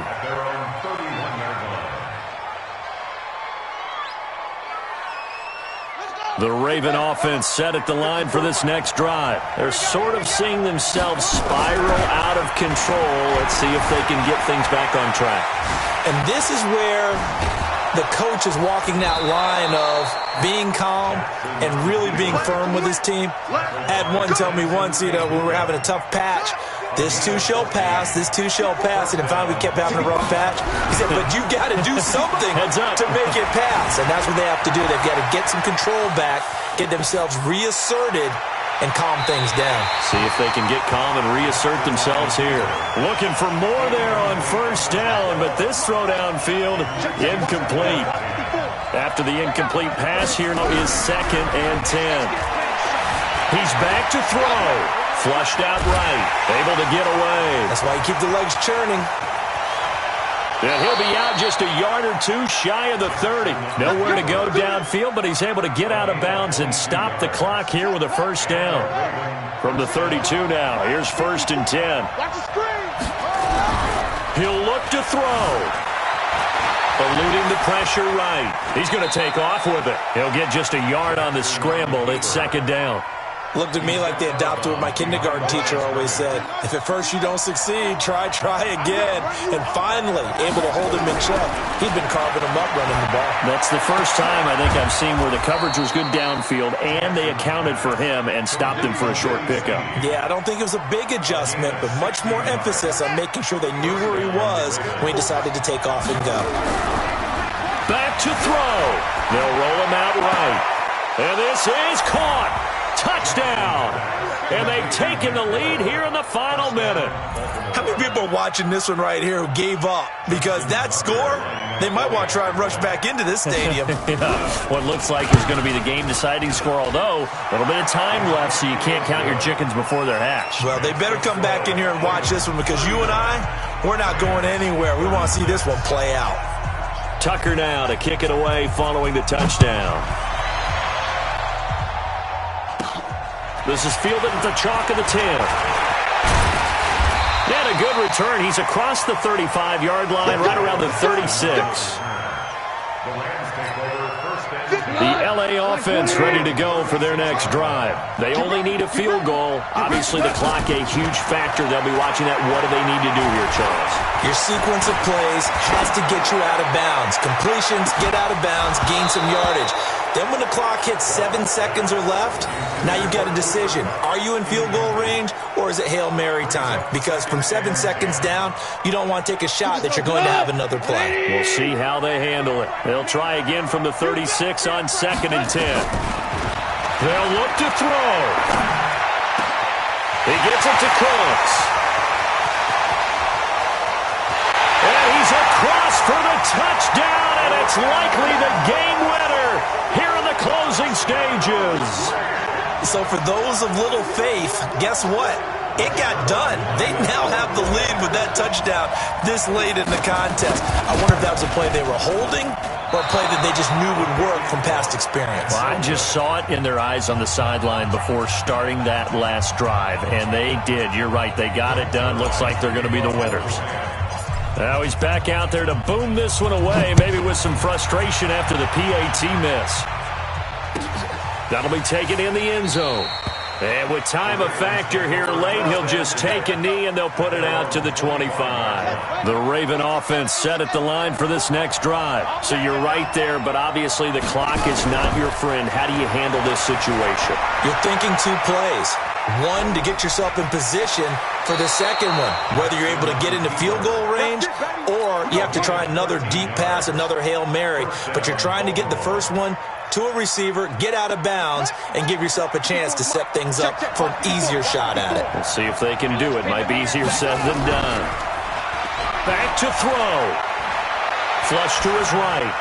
The Raven offense set at the line for this next drive. They're sort of seeing themselves spiral out of control. Let's see if they can get things back on track. And this is where the coach is walking that line of being calm and really being firm with his team. I had one tell me once, when we were having a tough patch, this too shall pass, this too shall pass, and then finally we kept having a rough patch. He said, but you got to do something to make it pass, and that's what they have to do. They've got to get some control back, get themselves reasserted, and calm things down. See if they can get calm and reassert themselves here. Looking for more there on 1st down, but this throw downfield, incomplete. After the incomplete pass here is 2nd and 10. He's back to throw. Flushed out right. Able to get away. That's why you keep the legs churning. And he'll be out just a yard or two shy of the 30. Nowhere to go downfield, but he's able to get out of bounds and stop the clock here with a 1st down. From the 32 now, here's 1st and 10. He'll look to throw. Eluding the pressure right. He's going to take off with it. He'll get just a yard on the scramble. It's 2nd down. Looked at me like they adopted what my kindergarten teacher always said. If at first you don't succeed, try again. And finally, able to hold him in check. He'd been carving him up running the ball. That's the first time I think I've seen where the coverage was good downfield and they accounted for him and stopped him for a short pickup. Yeah, I don't think it was a big adjustment, but much more emphasis on making sure they knew where he was when he decided to take off and go. Back to throw. They'll roll him out right. And this is caught. Touchdown. and they've taken the lead here in the final minute. How many people are watching this one right here who gave up? Because that score, they might want to try and rush back into this stadium. Yeah, what looks like is going to be the game-deciding score, although a little bit of time left, so you can't count your chickens before they're hatched. Well, they better come back in here and watch this one, because you and I, we're not going anywhere. We want to see this one play out. Tucker now to kick it away following the touchdown. This is fielded at the chalk of the 10. And a good return. He's across the 35-yard line, right around the 36. The L.A. offense ready to go for their next drive. They only need a field goal. Obviously, the clock a huge factor. They'll be watching that. What do they need to do here, Charles? Your sequence of plays has to get you out of bounds. Completions, get out of bounds, gain some yardage. Then when the clock hits 7 seconds or left, now you've got a decision. Are you in field goal range, or is it Hail Mary time? Because from 7 seconds down, you don't want to take a shot that you're going to have another play. We'll see how they handle it. They'll try again from the 36 on 2nd and 10. They'll look to throw. He gets it to Cooks. And he's across for the touchdown, and it's likely the game winner here in the closing stages. So for those of little faith, guess what? It got done. They now have the lead with that touchdown this late in the contest. I wonder if that was a play they were holding or a play that they just knew would work from past experience. Well, I just saw it in their eyes on the sideline before starting that last drive, and they did. You're right. They got it done. Looks like they're going to be the winners. Now he's back out there to boom this one away, maybe with some frustration after the PAT miss. That'll be taken in the end zone. And with time a factor here late, he'll just take a knee and they'll put it out to the 25. The Raven offense set at the line for this next drive. So you're right there, but obviously the clock is not your friend. How do you handle this situation? You're thinking 2 plays. One, to get yourself in position for the second one, whether you're able to get into field goal range or you have to try another deep pass, another Hail Mary, but you're trying to get the first one to a receiver, get out of bounds, and give yourself a chance to set things up for an easier shot at it. We'll see if they can do it. Might be easier said than done. Back to throw. Flush to his right.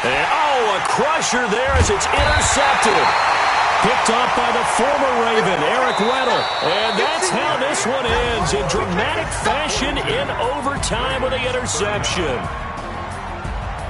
And, a crusher there as it's intercepted. Picked off by the former Raven, Eric Weddle. And that's how this one ends, in dramatic fashion in overtime with the interception.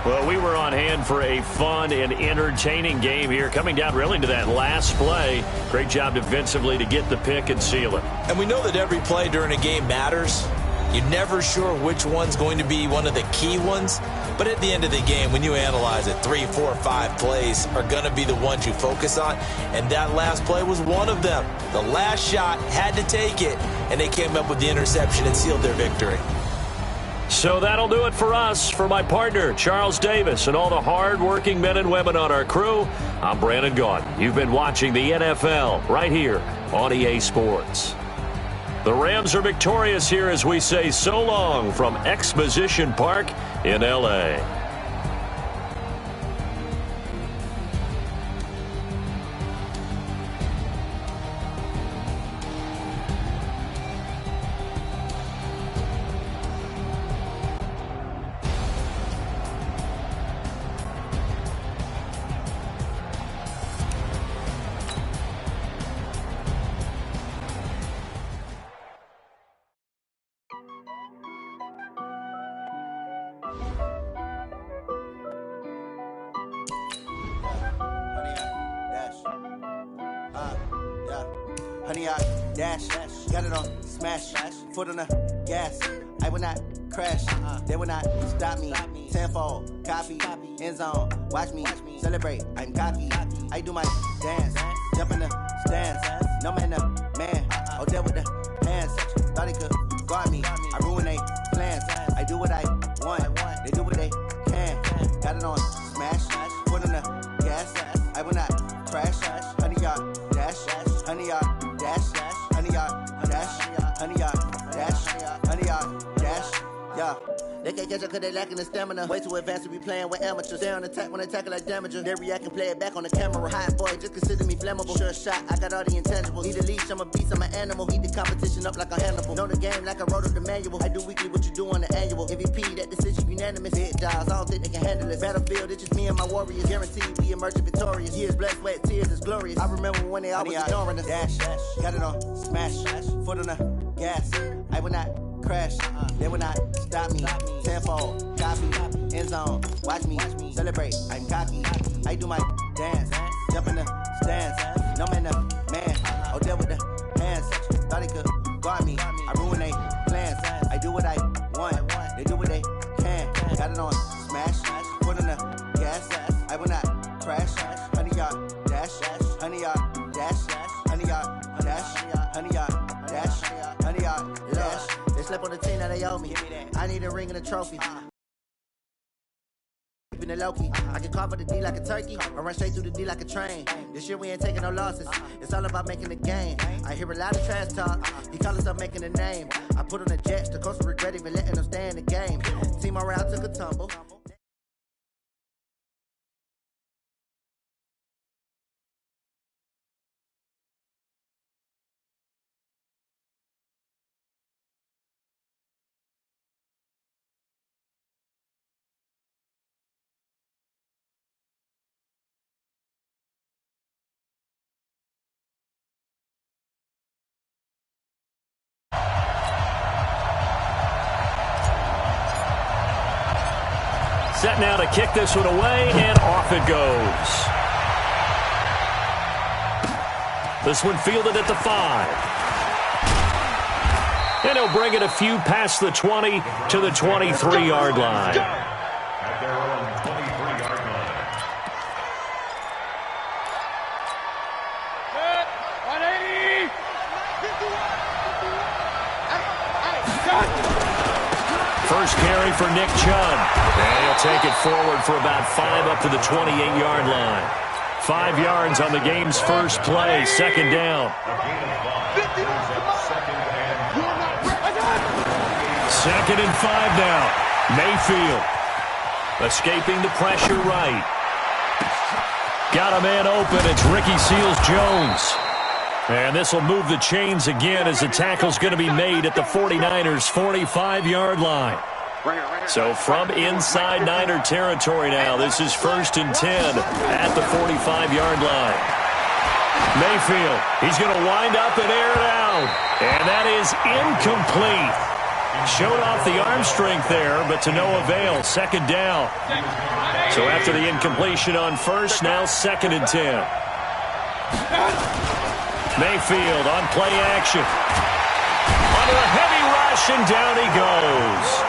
Well, we were on hand for a fun and entertaining game here, coming down really to that last play. Great job defensively to get the pick and seal it. And we know that every play during a game matters. You're never sure which one's going to be one of the key ones. But at the end of the game, when you analyze it, 3, 4, 5 plays are going to be the ones you focus on. And that last play was one of them. The last shot had to take it, and they came up with the interception and sealed their victory. So that'll do it for us. For my partner, Charles Davis, and all the hard-working men and women on our crew, I'm Brandon Gaudin. You've been watching the NFL right here on EA Sports. The Rams are victorious here as we say so long from Exposition Park in L.A. Honey, I dash, got it on smash, foot on the gas. I will not crash, they will not stop me. Tenfold, copy, end zone, watch me celebrate. I'm cocky, I do my dance, jump in the stands. No man, man, oh there with the hands. Thought he could guard me, I ruin they plans. I do what I want, they do what they can. Got it on smash, foot on the gas. I will not crash, honey, y'all dash, honey, y'all dash, honey, y'all dash, honey, y'all dash, honey, y'all dash, yeah. They can't catch up cause they lacking the stamina. Way too advanced to be playing with amateurs. Stay on attack when they tackle like damager. They react and play it back on the camera. Hot boy, just consider me flammable. Sure shot, I got all the intangibles. Need a leash, I'm a beast, I'm an animal. Heat the competition up like a Hannibal. Know the game like I wrote up the manual. I do weekly what you do on the annual. MVP, that decision unanimous. Hit dials, I don't think they can handle it. Battlefield, it's just me and my warriors. Guaranteed we emerging victorious. Years, blood, sweat, tears, is glorious. I remember when they always ignoring us. Dash, got it on, smash, foot on the gas. I will not crash, they will not stop me. Tenfold, copy, end zone, watch me celebrate. I'm cocky, I do my dance, jump in the stands. No man, man, oh there with the hands. Thought he could guard me, I ruin they plans. I do what I want, they do what they can. Got it on, smash, foot on the gas. I will not crash, 100-yard dash, 100-yard dash, 100-yard dash, 100-yard dash, 100-yard dash. They slept on the team that they owe me. I need a ring and a trophy. Keeping it low key. I can carve for the D like a turkey, or run straight through the D like a train. This year we ain't taking no losses. It's all about making the game. I hear a lot of trash talk. He call us up making a name. I put on the Jets. The coach will regret even letting them stay in the game. Team morale took a tumble. Set now to kick this one away, and off it goes. This one fielded at the 5. And he'll bring it a few past the 20 to the 23-yard line. At their own 23-yard line. 180. First carry for Nick Chubb. And he'll take it forward for about 5 up to the 28-yard line. 5 yards on the game's first play. Second down. Second and 5 now. Mayfield escaping the pressure right. Got a man open. It's Ricky Seals-Jones. And this will move the chains again as the tackle's going to be made at the 49ers' 45-yard line. So from inside Niner territory now, this is 1st and 10 at the 45-yard line. Mayfield, he's going to wind up and air it out. And that is incomplete. Showed off the arm strength there, but to no avail. Second down. So after the incompletion on first, now 2nd and 10. Mayfield on play action. Under a heavy rush, and down he goes.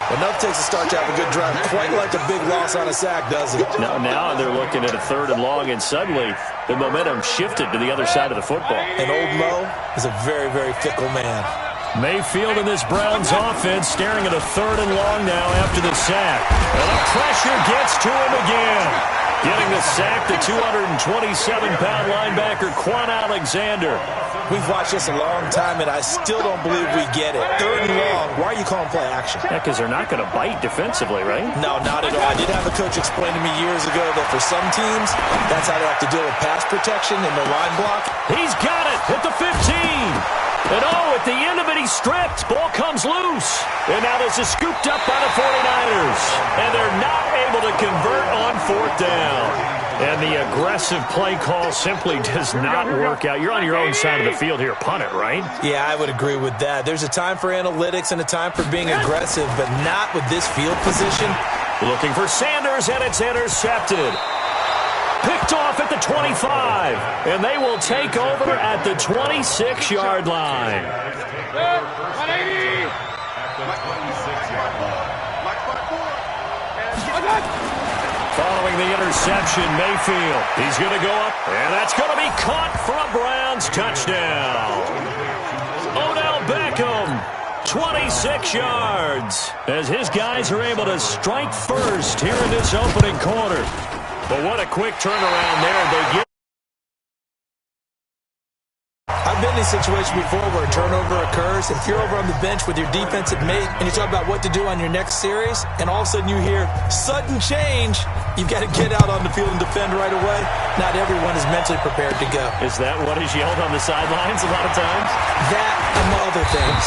Enough takes a start to have a good drive. Quite like a big loss on a sack, does it? Now they're looking at a 3rd and long, and suddenly the momentum shifted to the other side of the football. And old Mo is a very, very fickle man. Mayfield in this Browns offense staring at a 3rd and long now after the sack. And the pressure gets to him again. Getting the sack, the 227-pound linebacker, Quan Alexander. We've watched this a long time, and I still don't believe we get it. 3rd and long, why are you calling play action? Yeah, because they're not going to bite defensively, right? No, not at all. I did have a coach explain to me years ago that for some teams, that's how they have to deal with pass protection and the line block. He's got it at the 15. And at the end of it, he's stripped. Ball comes loose. And now this is scooped up by the 49ers. And they're not able to convert on 4th down. And the aggressive play call simply does not work out. You're on your own side of the field here. Punt it, right? Yeah, I would agree with that. There's a time for analytics and a time for being aggressive, but not with this field position. Looking for Sanders, and it's intercepted. Picked off at the 25, and they will take over at the 26-yard line. 180. Following the interception, Mayfield, he's going to go up, and that's going to be caught for a Browns touchdown. Odell Beckham, 26 yards, as his guys are able to strike first here in this opening quarter. But what a quick turnaround there. They get. I I've been in a situation before where a turnover occurs. If you're over on the bench with your defensive mate and you talk about what to do on your next series, and all of a sudden you hear sudden change, you've got to get out on the field and defend right away. Not everyone is mentally prepared to go. Is that what is yelled on the sidelines a lot of times? That and the other things.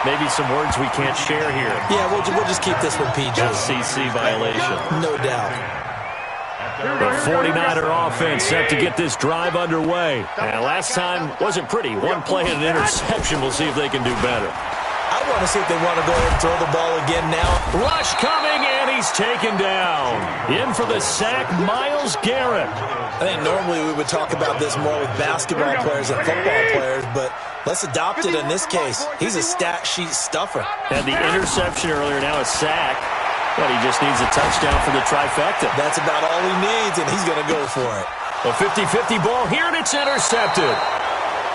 Maybe some words we can't share here. Yeah, we'll just keep this one PG. FCC violation. No doubt. The 49er offense set to get this drive underway. And last time wasn't pretty. One play and an interception. We'll see if they can do better. I want to see if they want to go ahead and throw the ball again now. Rush coming, and he's taken down. In for the sack, Myles Garrett. I think normally we would talk about this more with basketball players and football players, but let's adopt it in this case. He's a stat sheet stuffer. Had the interception earlier, now a sack. But he just needs a touchdown for the trifecta. That's about all he needs, and he's going to go for it. A 50-50 ball here, and it's intercepted.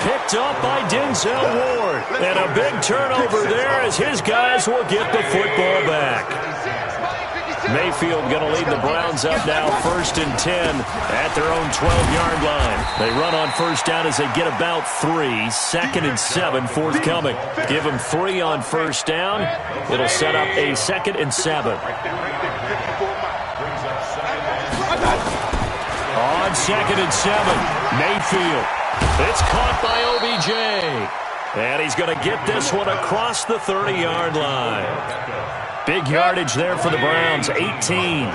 Picked up by Denzel Ward. And a big turnover there as his guys will get the football back. Mayfield going to lead the Browns up now, 1st and 10 at their own 12-yard line. They run on first down as they get about 3. 2nd and 7 forthcoming. Give them 3 on first down. It'll set up a 2nd and 7. On 2nd and 7, Mayfield. It's caught by OBJ. And he's going to get this one across the 30-yard line. Big yardage there for the Browns, 18.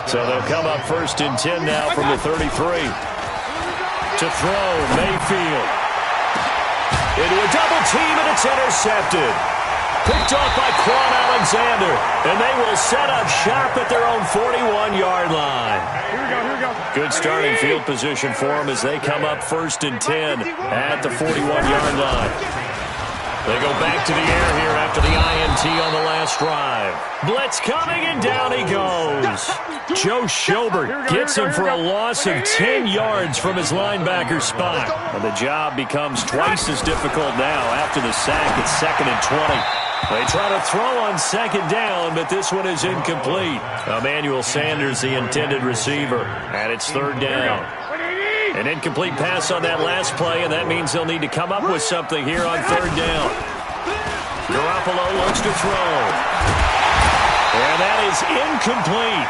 So they'll come up 1st and 10 now from the 33. To throw, Mayfield. Into a double team, and it's intercepted. Picked off by Quan Alexander. And they will set up shop at their own 41-yard line. Good starting field position for them as they come up 1st and 10 at the 41-yard line. They go back to the air here after the INT on the last drive. Blitz coming, and down he goes. Joe Schobert gets him for a loss of 10 yards from his linebacker spot. And the job becomes twice as difficult now after the sack. It's 2nd and 20. They try to throw on 2nd down, but this one is incomplete. Emmanuel Sanders, the intended receiver, and it's 3rd down. An incomplete pass on that last play, and that means they'll need to come up with something here on 3rd down. Garoppolo looks to throw. And that is incomplete.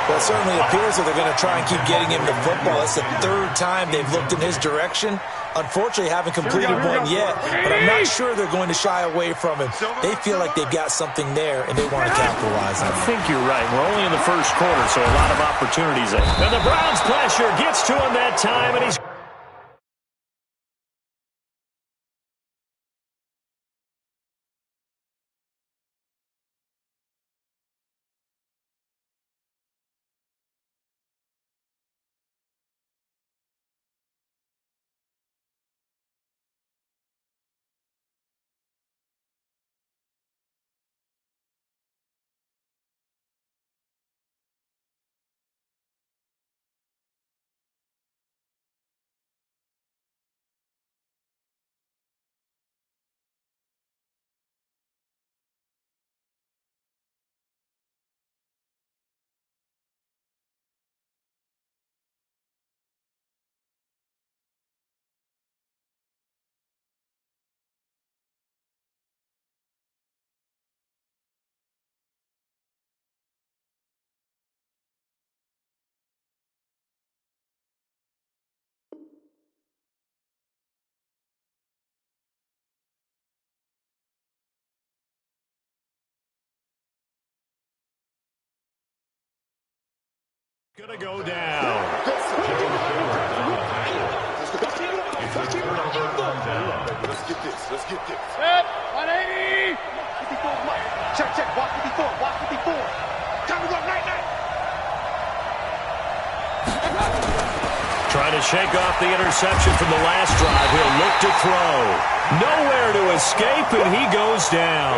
Well, it certainly appears that they're going to try and keep getting him the football. That's the 3rd time they've looked in his direction. Unfortunately, haven't completed one yet, but I'm not sure they're going to shy away from him. They feel like they've got something there, and they want to capitalize on it. I think you're right. We're only in the 1st quarter, so a lot of opportunities there. And the Browns pressure gets to him that time, and he's... Gonna go down. Let's get this. Set, 180. 54, Mike. Check, walk 54. Time to go, night. Trying to shake off the interception from the last drive. He'll look to throw. Nowhere to escape, and he goes down.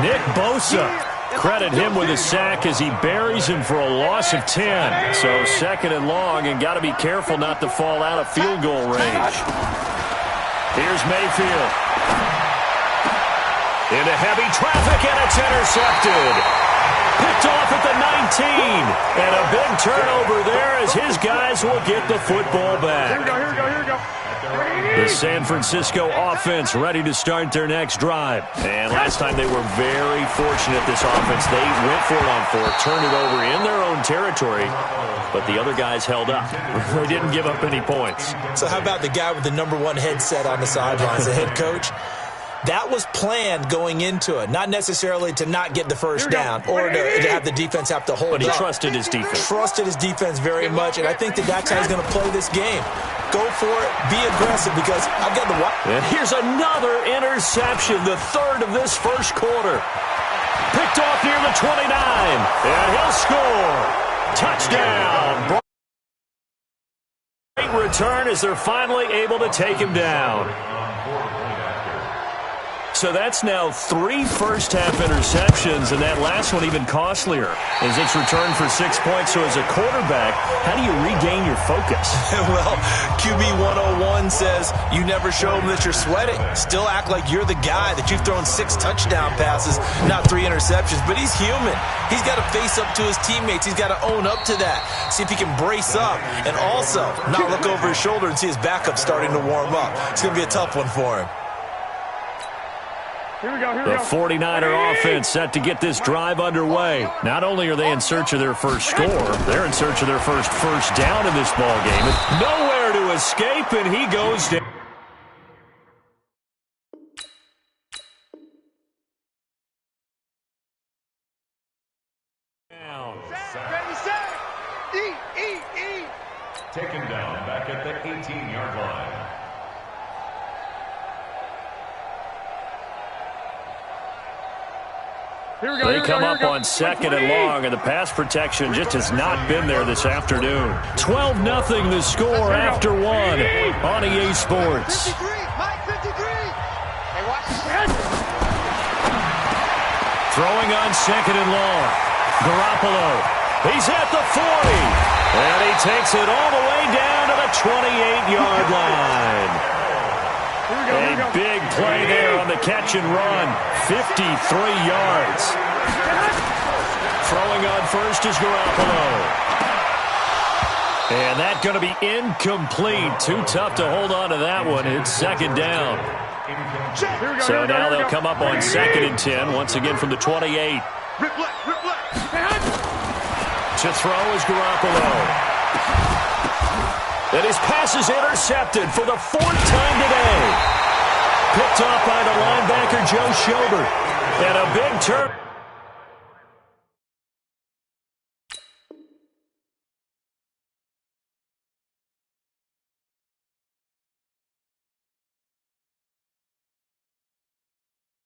Nick Bosa. Credit him with a sack as he buries him for a loss of 10. So 2nd and long, and got to be careful not to fall out of field goal range. Here's Mayfield. Into heavy traffic, and it's intercepted. Picked off at the 19. And a big turnover there as his guys will get the football back. Here we go. The The San Francisco offense ready to start their next drive. And last time they were very fortunate, this offense. They went for it on fourth, turned it over in their own territory, but the other guys held up. They didn't give up any points. So how about the guy with the #1 headset on the sidelines, the head coach? That was planned going into it, not necessarily to not get the first down or to have the defense have to hold But he up. trusted his defense. Trusted his defense very much, and I think that's how he's going to play this game. Go for it, be aggressive, because I've got the... And here's another interception, the third of this first quarter. Picked off near the 29, and he'll score. Touchdown. Great return as they're finally able to take him down. So that's now 3 first-half interceptions, and that last one even costlier as it's returned for 6 points. So as a quarterback, how do you regain your focus? Well, QB 101 says you never show them that you're sweating. Still act like you're the guy, that you've thrown 6 touchdown passes, not 3 interceptions. But he's human. He's got to face up to his teammates. He's got to own up to that. See if he can brace up and also not look over his shoulder and see his backup starting to warm up. It's going to be a tough one for him. The 49er offense set to get this drive underway. Not only are they in search of their first score, they're in search of their first down in this ball game. Nowhere to escape, and he goes down. Taken down back at the 18-yard line. They come up on 2nd and long, and the pass protection just has not been there this afternoon. 12-0 the score after 1 on EA Sports. Throwing on 2nd and long. Garoppolo. He's at the 40. And he takes it all the way down to the 28-yard line. A big play there on the catch and run. 53 yards. Throwing on first is Garoppolo. And that's going to be incomplete. Too tough to hold on to that one. It's 2nd down. So now they'll come up on 2nd and 10, once again from the 28. To throw is Garoppolo. And his pass is intercepted for the 4th time today. Picked off by the linebacker, Joe Schobert. And a big turn.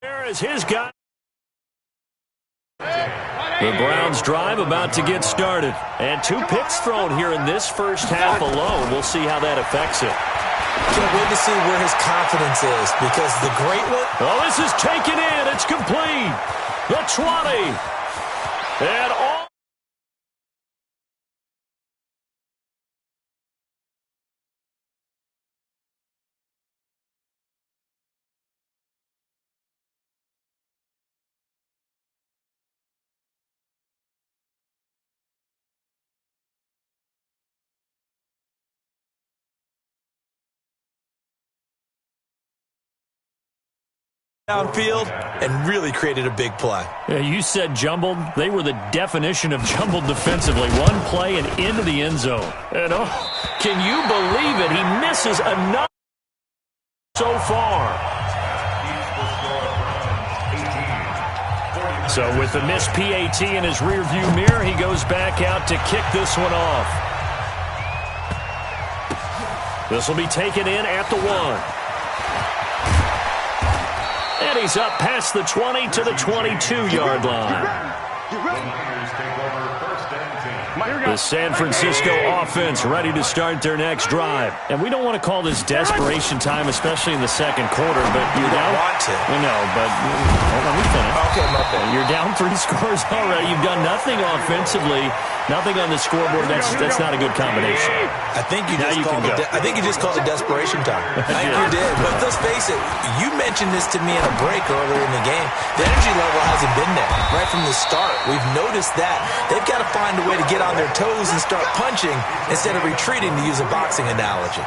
There is his guy. The Browns drive about to get started. And 2 picks thrown here in this first half alone. We'll see how that affects it. Can't wait to see where his confidence is, because the great one... Oh, this is taken in. It's complete. The 20. And all... downfield and really created a big play. Yeah, you said jumbled. They were the definition of jumbled defensively. One play and into the end zone. And oh, can you believe it? He misses another so far. So with the missed PAT in his rearview mirror, he goes back out to kick this one off. This will be taken in at the 1. And he's up past the 20 to the 22-yard line. The San Francisco offense ready to start their next drive. And we don't want to call this desperation time, especially in the second quarter, but you're down. Want to. No, but hold on, we finish. Okay, my bad. You're down 3 scores already. You've done nothing offensively, nothing on the scoreboard. That's not a good combination. I think you just called it desperation time. I think you did. But let's face it, you mentioned this to me in a break earlier in the game. The energy level hasn't been there right from the start. We've noticed that. They've got to find a way to get on their toes and start punching instead of retreating, to use a boxing analogy.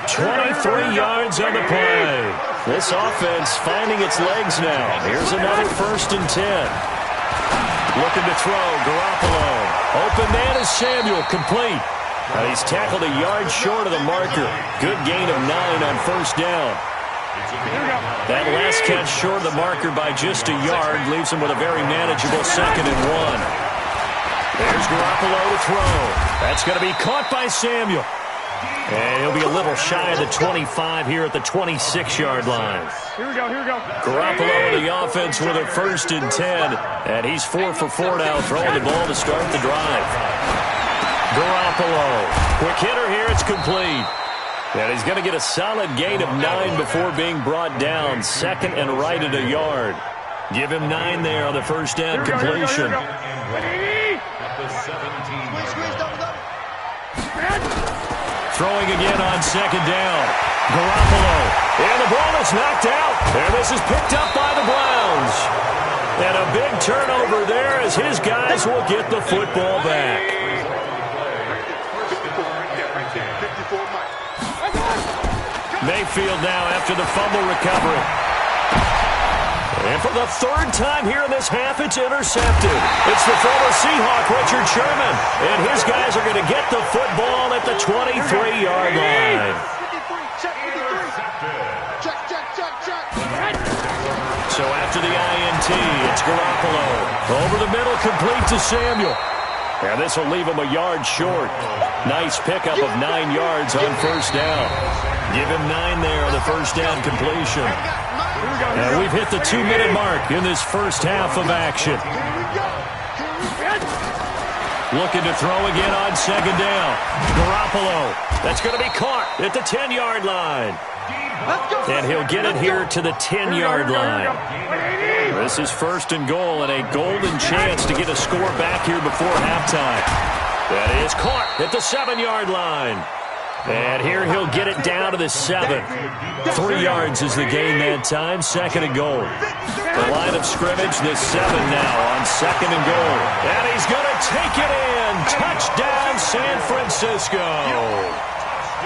23 yards on the play. This offense finding its legs now. Here's another 1st and 10. Looking to throw, Garoppolo. Open man is Samuel, complete. He's tackled a yard short of the marker. Good gain of 9 on 1st down. That last catch short of the marker by just a yard leaves him with a very manageable 2nd and 1. There's Garoppolo to throw. That's going to be caught by Samuel. And he'll be a little shy of the 25 here at the 26-yard line. Here we go. Garoppolo in the offense with a 1st and 10. And he's 4 for 4 now, throwing the ball to start the drive. Garoppolo. Quick hitter here. It's complete. And he's going to get a solid gain of 9 before being brought down. 2nd and right at a yard. Give him 9 there on the 1st down completion. Throwing again on 2nd down. Garoppolo. And the ball is knocked out. And this is picked up by the Browns. And a big turnover there as his guys will get the football back. Mayfield now after the fumble recovery. And for the 3rd time here in this half, it's intercepted. It's the former Seahawk, Richard Sherman. And his guys are going to get the football at the 23-yard line. So after the INT, it's Garoppolo. Over the middle, complete to Samuel. And this will leave him a yard short. Nice pickup of 9 yards on 1st down. Give him 9 there on the 1st down completion. And we've hit the 2-minute mark in this first half of action. Looking to throw again on 2nd down. Garoppolo. That's going to be caught at the 10-yard line. And he'll get it here to the 10-yard line. This is 1st and goal and a golden chance to get a score back here before halftime. That is caught at the 7-yard line. And here he'll get it down to the 7. 3 yards is the gain that time. 2nd and goal. The line of scrimmage, the 7 now on 2nd and goal. And he's going to take it in. Touchdown, San Francisco.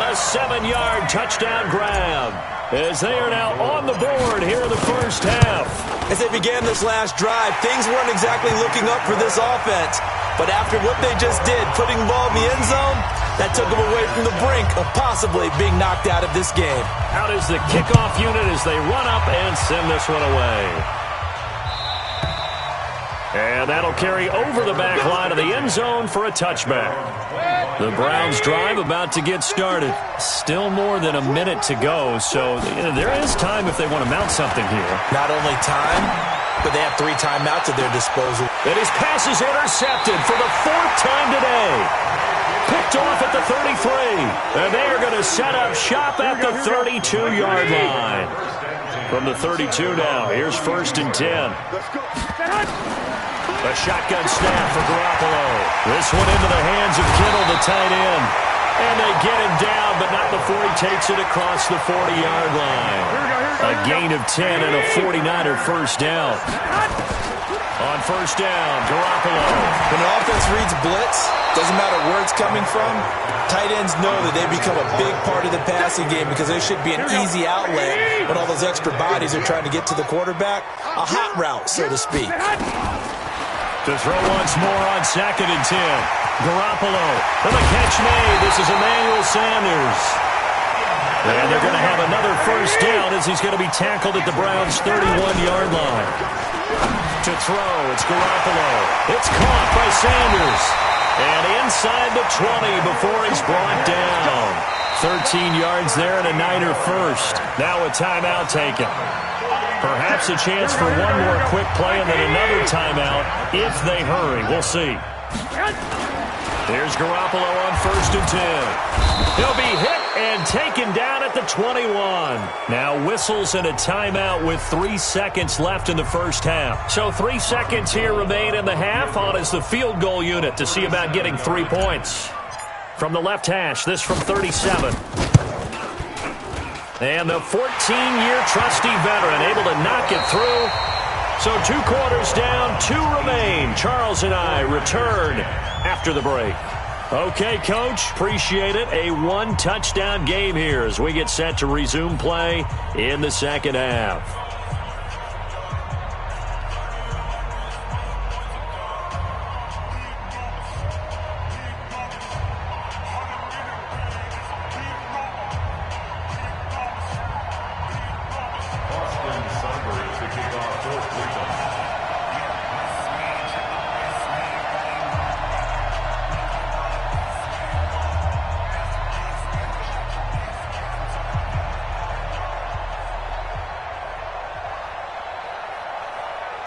A 7-yard touchdown grab as they are now on the board here in the first half. As they began this last drive, things weren't exactly looking up for this offense. But after what they just did, putting the ball in the end zone, that took them away from the brink of possibly being knocked out of this game. Out is the kickoff unit as they run up and send this one away. And that'll carry over the back line of the end zone for a touchback. The Browns drive about to get started. Still more than a minute to go, so there is time if they want to mount something here. Not only time, but they have 3 timeouts at their disposal. And his pass is intercepted for the 4th time today. Picked off at the 33. And they are going to set up shop at the 32-yard line. From the 32 now, here's 1st and 10. A shotgun snap for Garoppolo. This one into the hands of Kittle, the tight end. And they get him down, but not before he takes it across the 40-yard line. A gain of 10 and a 49er first down. On 1st down, Garoppolo. When an offense reads blitz, doesn't matter where it's coming from, tight ends know that they become a big part of the passing game because there should be an easy outlet when all those extra bodies are trying to get to the quarterback. A hot route, so to speak. To throw once more on 2nd and 10. Garoppolo. And the catch made. This is Emmanuel Sanders. And they're going to have another first down as he's going to be tackled at the Browns' 31-yard line. To throw, it's Garoppolo. It's caught by Sanders. And inside the 20 before he's brought down. 13 yards there and a Niner first. Now a timeout taken. Perhaps a chance for one more quick play and then another timeout if they hurry. We'll see. There's Garoppolo on 1st and 10. He'll be hit and taken down at the 21. Now whistles and a timeout with 3 seconds left in the first half. So 3 seconds here remain in the half. On is the field goal unit to see about getting 3 points. From the left hash, this from 37. And the 14-year trusty veteran able to knock it through. So 2 quarters down, 2 remain. Charles and I return after the break. Okay, Coach, appreciate it. A one-touchdown game here as we get set to resume play in the second half.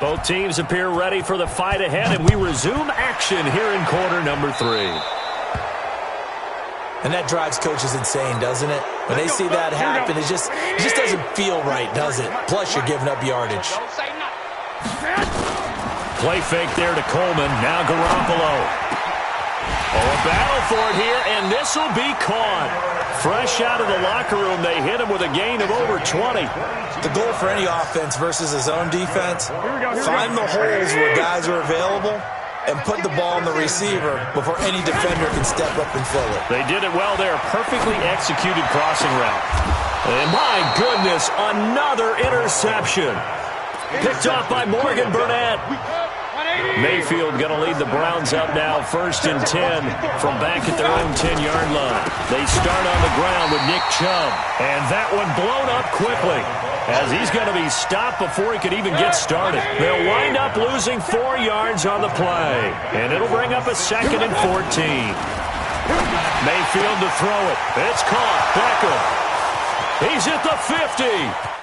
Both teams appear ready for the fight ahead, and we resume action here in quarter number 3. And that drives coaches insane, doesn't it? When they see that happen, it just doesn't feel right, does it? Plus, you're giving up yardage. Play fake there to Coleman. Now Garoppolo. Oh, a battle for it here, and this will be caught. Fresh out of the locker room, they hit him with a gain of over 20. The goal for any offense versus his own defense, find the holes where guys are available and put the ball in the receiver before any defender can step up and fill it. They did it well there. Perfectly executed crossing route. And my goodness, another interception. Picked off by Morgan Burnett. Mayfield going to lead the Browns up now, 1st and 10 from back at their own 10-yard line. They start on the ground with Nick Chubb, and that one blown up quickly as he's going to be stopped before he could even get started. They'll wind up losing 4 yards on the play, and it'll bring up a 2nd and 14. Mayfield to throw it. It's caught. Beckham. He's at the 50.